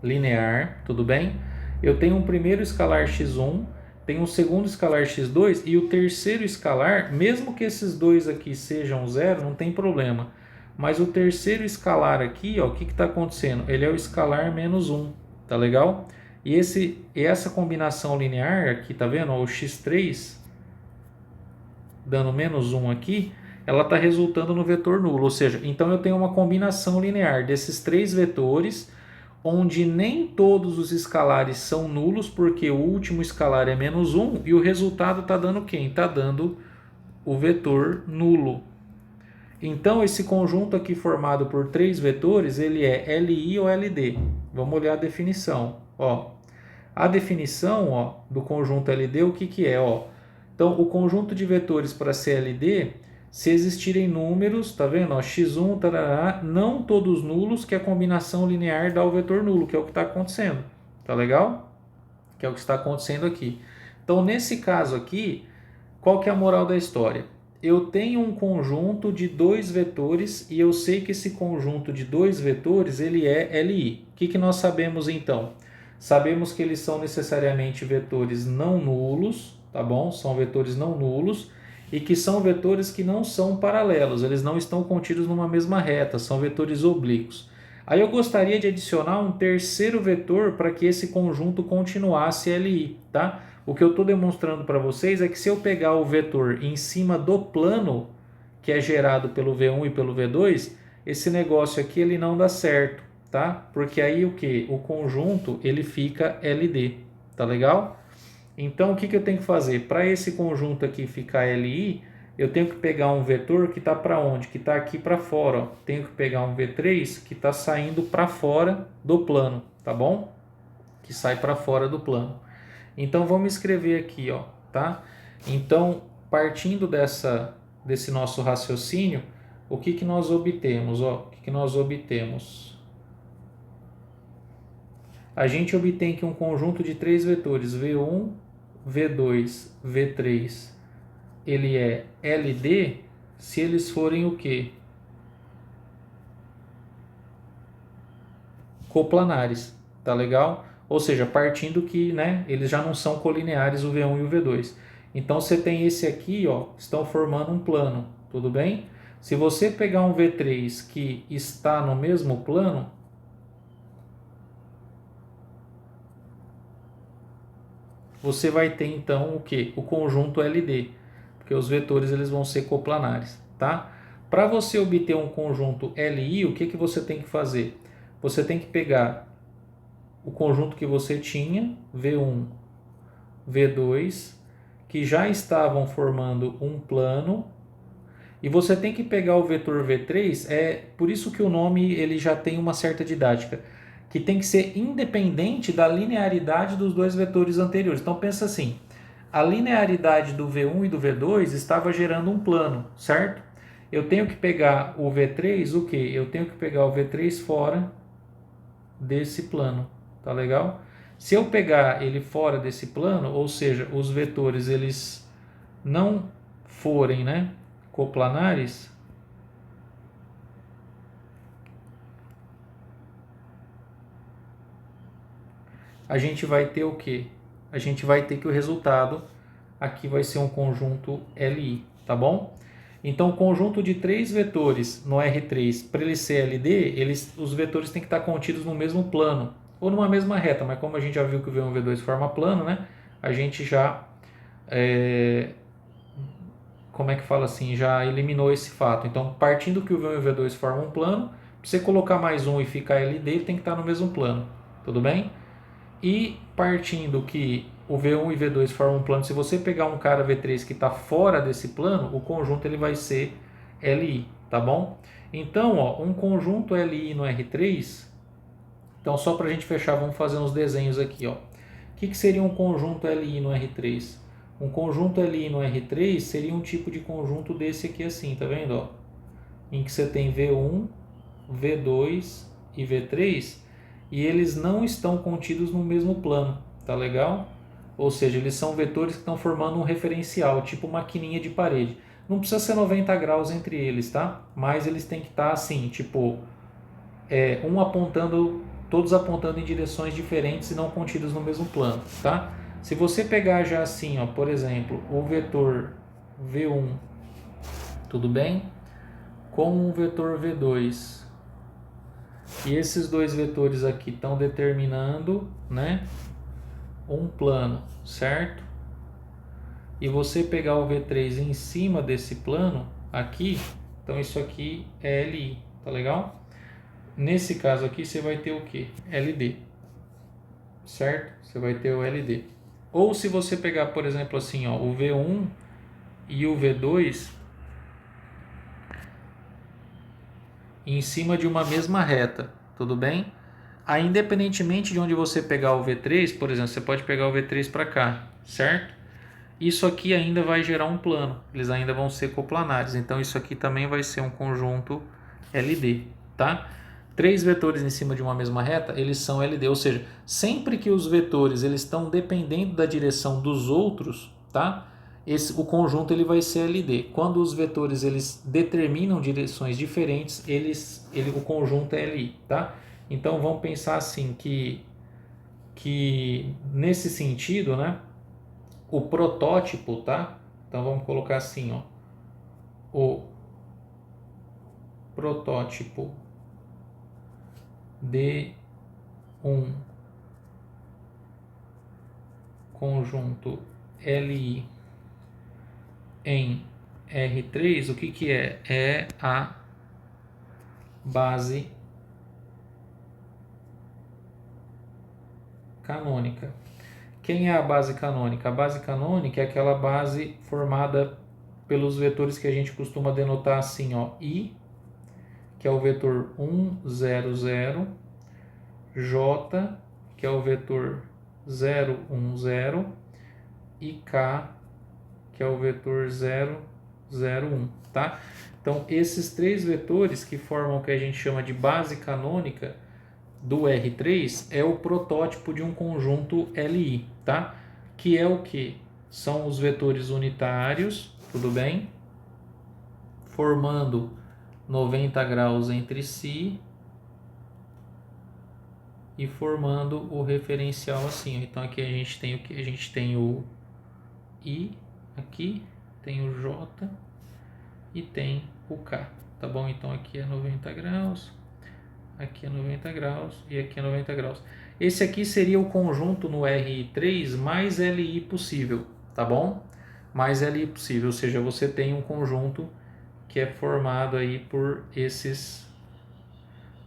linear, tudo bem? Eu tenho um primeiro escalar x1, tenho um segundo escalar x2 e o terceiro escalar, mesmo que esses dois aqui sejam zero, não tem problema. Mas o terceiro escalar aqui, ó, o que está acontecendo? Ele é o escalar menos 1, tá legal? E essa combinação linear aqui, tá vendo? Ó, o x3 dando menos 1 aqui, ela está resultando no vetor nulo. Ou seja, então eu tenho uma combinação linear desses três vetores, onde nem todos os escalares são nulos, porque o último escalar é menos 1, e o resultado está dando quem? Está dando o vetor nulo. Então, esse conjunto aqui formado por três vetores, ele é LI ou LD. Vamos olhar a definição. Ó, a definição, ó, do conjunto LD, o que que é? Ó? Então, o conjunto de vetores para CLD, se existirem números, tá vendo? Ó, x1, tarará, não todos nulos, que a combinação linear dá o vetor nulo, que é o que está acontecendo. Tá legal? Que é o que está acontecendo aqui. Então, nesse caso aqui, qual que é a moral da história? Eu tenho um conjunto de dois vetores e eu sei que esse conjunto de dois vetores, ele é LI. O que que nós sabemos então? Sabemos que eles são necessariamente vetores não nulos, tá bom? São vetores não nulos e que são vetores que não são paralelos, eles não estão contidos numa mesma reta, são vetores oblíquos. Aí eu gostaria de adicionar um terceiro vetor para que esse conjunto continuasse LI, tá? O que eu estou demonstrando para vocês é que se eu pegar o vetor em cima do plano, que é gerado pelo V1 e pelo V2, esse negócio aqui ele não dá certo, tá? Porque aí o que? O conjunto ele fica LD, tá legal? Então o que eu tenho que fazer? Para esse conjunto aqui ficar LI, eu tenho que pegar um vetor que está para onde? Que está aqui para fora, ó. Tenho que pegar um V3 que está saindo para fora do plano, tá bom? Que sai para fora do plano. Então vamos escrever aqui, ó, tá? Então, partindo desse nosso raciocínio, o que que nós obtemos, ó? O que que nós obtemos? A gente obtém que um conjunto de três vetores, V1, V2, V3, ele é LD se eles forem o quê? Coplanares, tá legal? Ou seja, partindo que, né, eles já não são colineares o V1 e o V2. Então você tem esse aqui, ó, estão formando um plano, tudo bem? Se você pegar um V3 que está no mesmo plano, você vai ter então o que? O conjunto LD, porque os vetores eles vão ser coplanares, tá? Para você obter um conjunto LI, o que que você tem que fazer? Você tem que pegar o conjunto que você tinha, V1, V2, que já estavam formando um plano, e você tem que pegar o vetor V3, é por isso que o nome ele já tem uma certa didática, que tem que ser independente da linearidade dos dois vetores anteriores. Então pensa assim, a linearidade do V1 e do V2 estava gerando um plano, certo? Eu tenho que pegar o V3, o quê? Eu tenho que pegar o V3 fora desse plano, tá legal? Se eu pegar ele fora desse plano, ou seja, os vetores eles não forem, né, coplanares, a gente vai ter o quê? A gente vai ter que o resultado aqui vai ser um conjunto LI, tá bom? Então, o conjunto de três vetores no R3, para ele ser LD, os vetores têm que estar contidos no mesmo plano, ou numa mesma reta, mas como a gente já viu que o V1 e o V2 forma plano, né? A gente já como é que fala assim, já eliminou esse fato. Então, partindo que o V1 e o V2 formam um plano, para você colocar mais um e ficar LD, ele tem que estar no mesmo plano, tudo bem? E partindo que o V1 e V2 formam um plano, se você pegar um cara V3 que está fora desse plano, o conjunto ele vai ser LI, tá bom? Então, ó, um conjunto LI no R3, então só para a gente fechar, vamos fazer uns desenhos aqui, ó. O que seria um conjunto LI no R3? Um conjunto LI no R3 seria um tipo de conjunto desse aqui assim, tá vendo? Ó? Em que você tem V1, V2 e V3 e eles não estão contidos no mesmo plano, tá legal? Ou seja, eles são vetores que estão formando um referencial, tipo maquininha de parede. Não precisa ser 90 graus entre eles, tá? Mas eles têm que estar assim, tipo, todos apontando em direções diferentes e não contidos no mesmo plano, tá? Se você pegar já assim, ó, por exemplo, o vetor V1, tudo bem? Com o vetor V2, e esses dois vetores aqui estão determinando, né, um plano, certo? E você pegar o V3 em cima desse plano aqui, então isso aqui é LI, tá legal? Nesse caso aqui você vai ter o que? LD, certo? Você vai ter o LD. Ou se você pegar, por exemplo, assim, ó, o V1 e o V2 em cima de uma mesma reta, tudo bem? Aí, independentemente de onde você pegar o V3, por exemplo, você pode pegar o V3 para cá, certo? Isso aqui ainda vai gerar um plano, eles ainda vão ser coplanares, então isso aqui também vai ser um conjunto LD, tá? Três vetores em cima de uma mesma reta, eles são LD, ou seja, sempre que os vetores eles estão dependendo da direção dos outros, tá? O conjunto ele vai ser LD. Quando os vetores eles determinam direções diferentes, o conjunto é LI, tá? Então vamos pensar assim que nesse sentido, né? O protótipo, tá? Então vamos colocar assim, ó. O protótipo de um conjunto LI em R3, o que é? É a base canônica. Quem é a base canônica? A base canônica é aquela base formada pelos vetores que a gente costuma denotar assim, ó, I, que é o vetor 1, 0, 0, J, que é o vetor 0, 1, 0, e K, que é o vetor 0, 0, 1, tá? Então, esses três vetores que formam o que a gente chama de base canônica do R3 é o protótipo de um conjunto LI, tá? Que é o que? São os vetores unitários, tudo bem? Formando 90 graus entre si e formando o referencial assim. Então aqui a gente tem o que? A gente tem o I, aqui tem o J e tem o K, tá bom? Então aqui é 90 graus, aqui é 90 graus e aqui é 90 graus. Esse aqui seria o conjunto no R3 mais LI possível, tá bom? Mais LI possível, ou seja, você tem um conjunto que é formado aí por esses...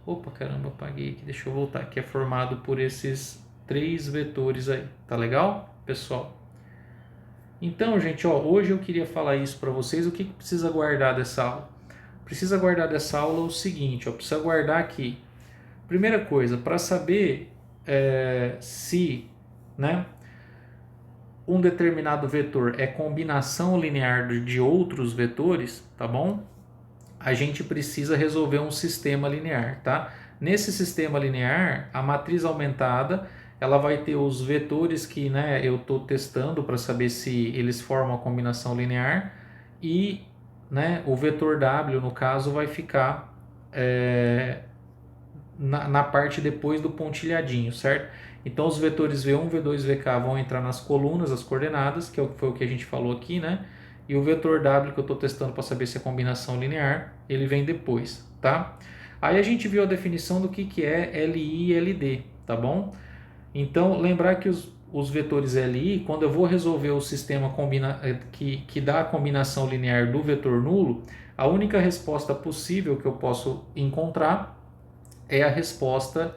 Opa, caramba, apaguei aqui, deixa eu voltar. Que é formado por esses três vetores aí, tá legal, pessoal? Então, gente, ó, hoje eu queria falar isso para vocês. O que precisa guardar dessa aula? Precisa guardar dessa aula o seguinte, ó, precisa guardar aqui. Primeira coisa, para saber se, né, um determinado vetor é combinação linear de outros vetores, tá bom? A gente precisa resolver um sistema linear, tá? Nesse sistema linear, a matriz aumentada, ela vai ter os vetores que, né, eu estou testando para saber se eles formam a combinação linear e, né, o vetor W, no caso, vai ficar na parte depois do pontilhadinho, certo? Então, os vetores V1, V2, VK vão entrar nas colunas, as coordenadas, que foi o que a gente falou aqui, né? E o vetor W, que eu estou testando para saber se é combinação linear, ele vem depois, tá? Aí a gente viu a definição do que é LI e LD, tá bom? Então, lembrar que os vetores LI, quando eu vou resolver o sistema que dá a combinação linear do vetor nulo, a única resposta possível que eu posso encontrar é a resposta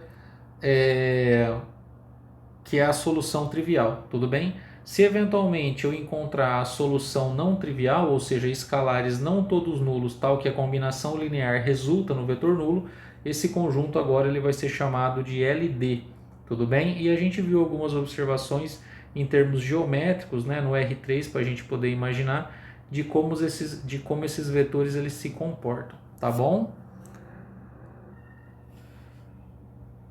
que é a solução trivial, tudo bem? Se eventualmente eu encontrar a solução não trivial, ou seja, escalares não todos nulos, tal que a combinação linear resulta no vetor nulo, esse conjunto agora ele vai ser chamado de LD, tudo bem? E a gente viu algumas observações em termos geométricos, né, no R3, para a gente poder imaginar de como esses vetores eles se comportam, tá bom?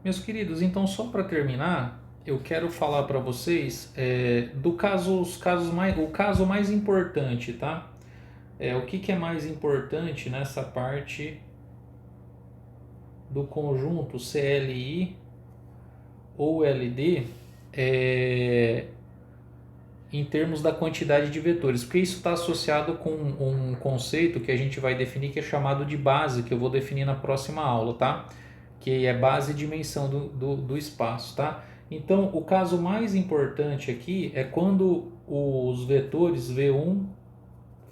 Meus queridos, então só para terminar, eu quero falar para vocês do o caso mais importante, tá? O que é mais importante nessa parte do conjunto CLI ou LD em termos da quantidade de vetores, porque isso está associado com um conceito que a gente vai definir que é chamado de base, que eu vou definir na próxima aula, tá? Que é base e dimensão do espaço, tá? Então, o caso mais importante aqui é quando os vetores V1,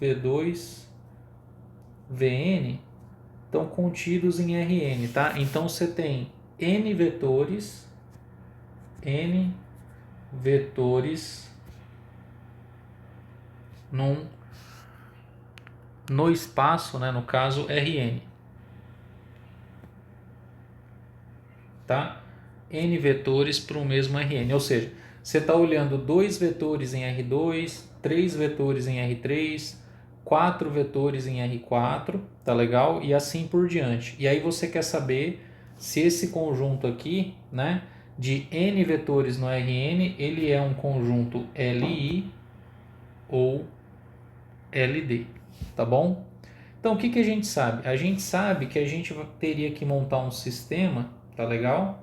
V2, Vn estão contidos em Rn, tá? Então, você tem N vetores no espaço, né? No caso, Rn, tá? N vetores para o mesmo Rn, ou seja, você está olhando 2 vetores em R2, 3 vetores em R3, 4 vetores em R4, tá legal? E assim por diante. E aí você quer saber se esse conjunto aqui, né, de N vetores no Rn, ele é um conjunto Li ou LD, tá bom? Então o que a gente sabe? A gente sabe que a gente teria que montar um sistema, tá legal?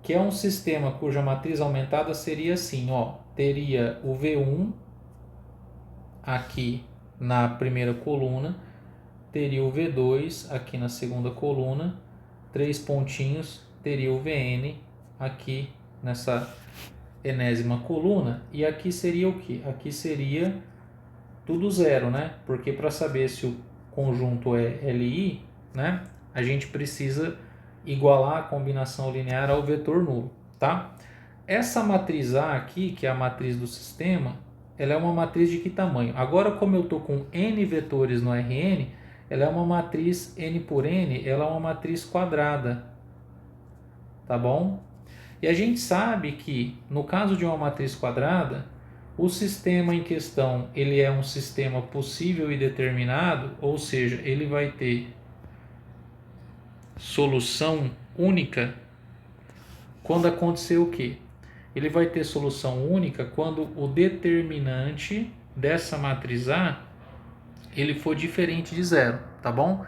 Que é um sistema cuja matriz aumentada seria assim, ó, teria o V1 aqui na primeira coluna, teria o V2 aqui na segunda coluna, 3 pontinhos, teria o Vn aqui nessa enésima coluna, e aqui seria o que? Aqui seria tudo zero, né? Porque para saber se o conjunto é Li, né, a gente precisa igualar a combinação linear ao vetor nulo, tá? Essa matriz A aqui, que é a matriz do sistema, ela é uma matriz de que tamanho? Agora, como eu estou com N vetores no Rn, ela é uma matriz N por N, ela é uma matriz quadrada, tá bom? E a gente sabe que, no caso de uma matriz quadrada, o sistema em questão ele é um sistema possível e determinado, ou seja, ele vai ter solução única quando acontecer o quê? Ele vai ter solução única quando o determinante dessa matriz A ele for diferente de zero, tá bom?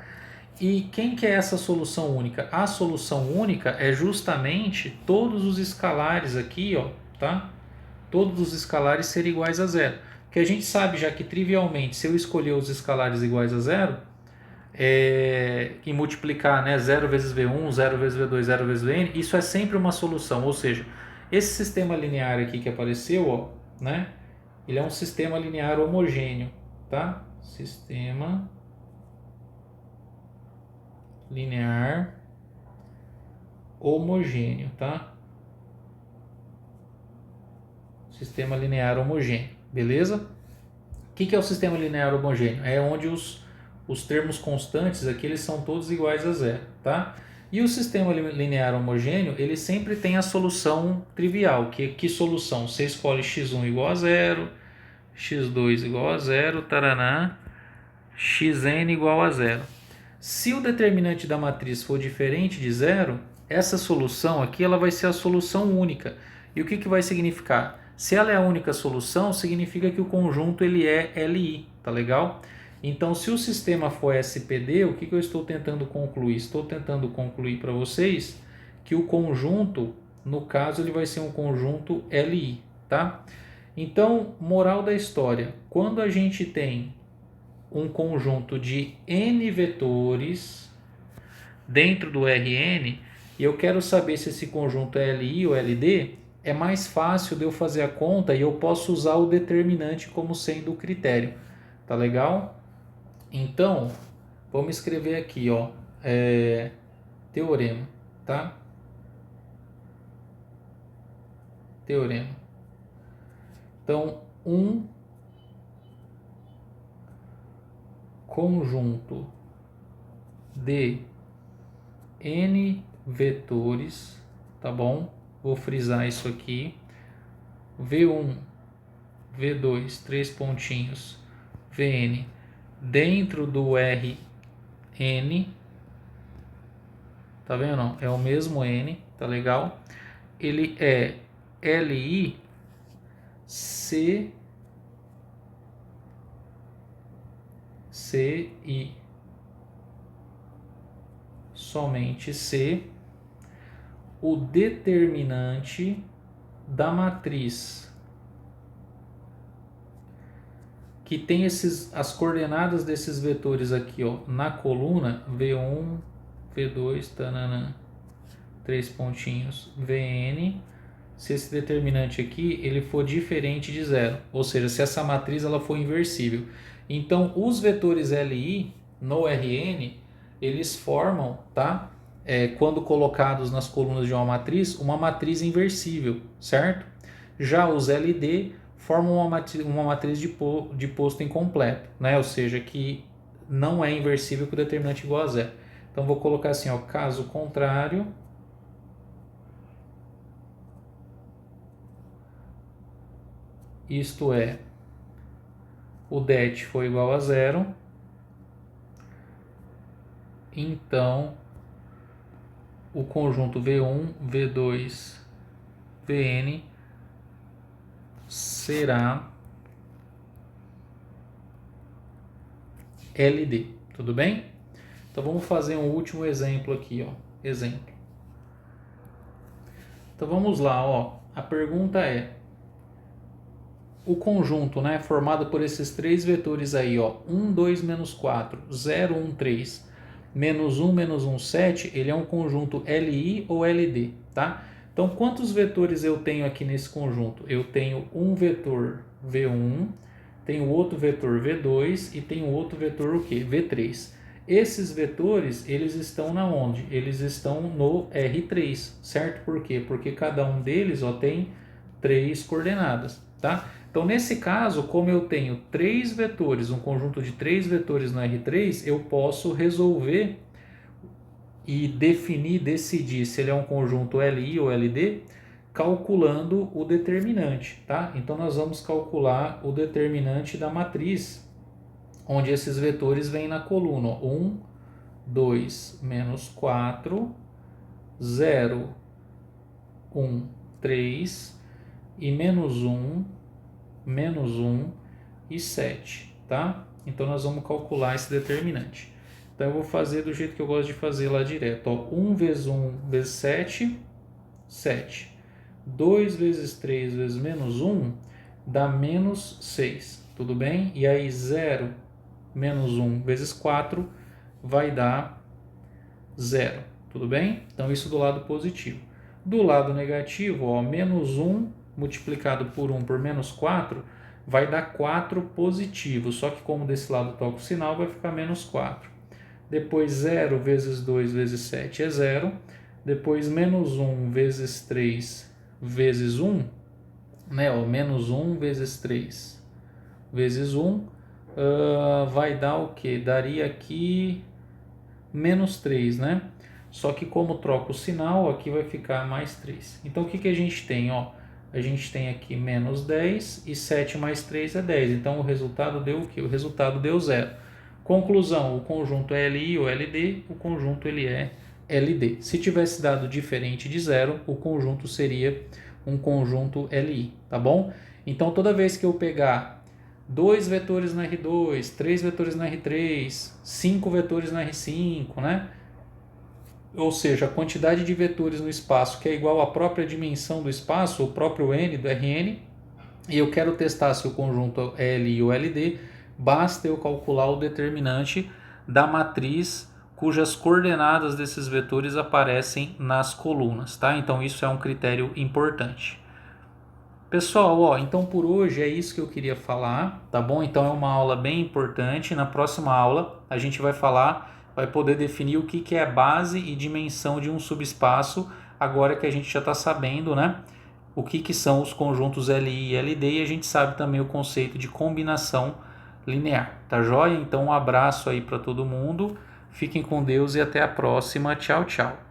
E quem que é essa solução única? A solução única é justamente todos os escalares aqui, ó, tá? Todos os escalares serem iguais a zero. Porque a gente sabe já que trivialmente, se eu escolher os escalares iguais a zero, e multiplicar, né, 0 vezes V1, 0 vezes V2, 0 vezes Vn, isso é sempre uma solução. Ou seja, esse sistema linear aqui que apareceu, ó, né, ele é um sistema linear homogêneo, tá? Sistema linear homogêneo, tá? Sistema linear homogêneo, beleza? O que é o sistema linear homogêneo? É onde os termos constantes aqui eles são todos iguais a zero, tá? E o sistema linear homogêneo, ele sempre tem a solução trivial. Que solução? Você escolhe x1 igual a zero, x2 igual a zero, taraná, xn igual a zero. Se o determinante da matriz for diferente de zero, essa solução aqui ela vai ser a solução única. E o que vai significar? Se ela é a única solução, significa que o conjunto ele é Li, tá legal? Então, se o sistema for SPD, o que eu estou tentando concluir? Estou tentando concluir para vocês que o conjunto, no caso, ele vai ser um conjunto Li, tá? Então, moral da história, quando a gente tem um conjunto de N vetores dentro do Rn, e eu quero saber se esse conjunto é Li ou LD, é mais fácil de eu fazer a conta e eu posso usar o determinante como sendo o critério. Tá legal? Então, vamos escrever aqui, ó, teorema, tá? Teorema. Então, um conjunto de n vetores, tá bom? Vou frisar isso aqui. V1, V2, 3 pontinhos, Vn, dentro do Rn, tá vendo? Não? É o mesmo N, tá legal? Ele é Li C I, somente C, o determinante da matriz que tem as coordenadas desses vetores aqui, ó, na coluna V1, V2, tananã, 3 pontinhos, Vn, se esse determinante aqui ele for diferente de zero, ou seja, se essa matriz ela for inversível. Então, os vetores Li no Rn, eles formam, tá? Quando colocados nas colunas de uma matriz inversível, certo? Já os LD formam uma matriz de posto incompleto, né? Ou seja, que não é inversível com o determinante igual a zero. Então, vou colocar assim, ó, caso contrário, isto é, o det foi igual a zero, então o conjunto V1, V2, Vn será LD, tudo bem? Então vamos fazer um último exemplo aqui, ó. Exemplo. Então vamos lá, ó. A pergunta é: o conjunto, né, formado por esses três vetores aí, ó, 1, 2, menos 4, 0, 1, 3, menos 1, 7, ele é um conjunto Li ou LD, tá? Então, quantos vetores eu tenho aqui nesse conjunto? Eu tenho um vetor V1, tenho outro vetor V2 e tenho outro vetor o quê? V3. Esses vetores, eles estão na onde? Eles estão no R3, certo? Por quê? Porque cada um deles, ó, tem 3 coordenadas, tá? Então, nesse caso, como eu tenho 3 vetores, um conjunto de 3 vetores no R3, eu posso resolver e decidir se ele é um conjunto Li ou LD, calculando o determinante, tá? Então, nós vamos calcular o determinante da matriz, onde esses vetores vêm na coluna, ó, 1, 2, menos 4, 0, 1, 3 e menos 1 e 7, tá? Então, nós vamos calcular esse determinante. Então, eu vou fazer do jeito que eu gosto de fazer lá direto, ó. 1 vezes 1 vezes 7, 7. 2 vezes 3 vezes menos 1 dá menos 6, tudo bem? E aí, 0 menos 1 vezes 4 vai dar 0, tudo bem? Então, isso do lado positivo. Do lado negativo, ó, menos 1 multiplicado por 1 por menos 4 vai dar 4 positivo, só que como desse lado toca o sinal, vai ficar menos 4. Depois 0 vezes 2 vezes 7 é 0. Depois menos 1 vezes 3 vezes 1, né? Ó, menos 1 vezes 3 vezes 1 vai dar o que? Daria aqui menos 3, né? Só que como troca o sinal, aqui vai ficar mais 3. Então, o que a gente tem? Ó, a gente tem aqui menos 10 e 7 mais 3 é 10. Então, o resultado deu o quê? O resultado deu 0. Conclusão, o conjunto é Li ou LD, o conjunto ele é LD. Se tivesse dado diferente de 0, o conjunto seria um conjunto Li, tá bom? Então, toda vez que eu pegar 2 vetores no R2, 3 vetores no R3, 5 vetores no R5, né? Ou seja, a quantidade de vetores no espaço que é igual à própria dimensão do espaço, o próprio n do Rn, e eu quero testar se o conjunto é Li ou LD, basta eu calcular o determinante da matriz cujas coordenadas desses vetores aparecem nas colunas, tá? Então isso é um critério importante. Pessoal, ó, então por hoje é isso que eu queria falar, tá bom? Então é uma aula bem importante. Na próxima aula a gente vai falar, vai poder definir o que que é base e dimensão de um subespaço, agora que a gente já está sabendo, né? O que que são os conjuntos LI e LD e a gente sabe também o conceito de combinação linear, tá joia? Então um abraço aí para todo mundo, fiquem com Deus e até a próxima. Tchau, tchau.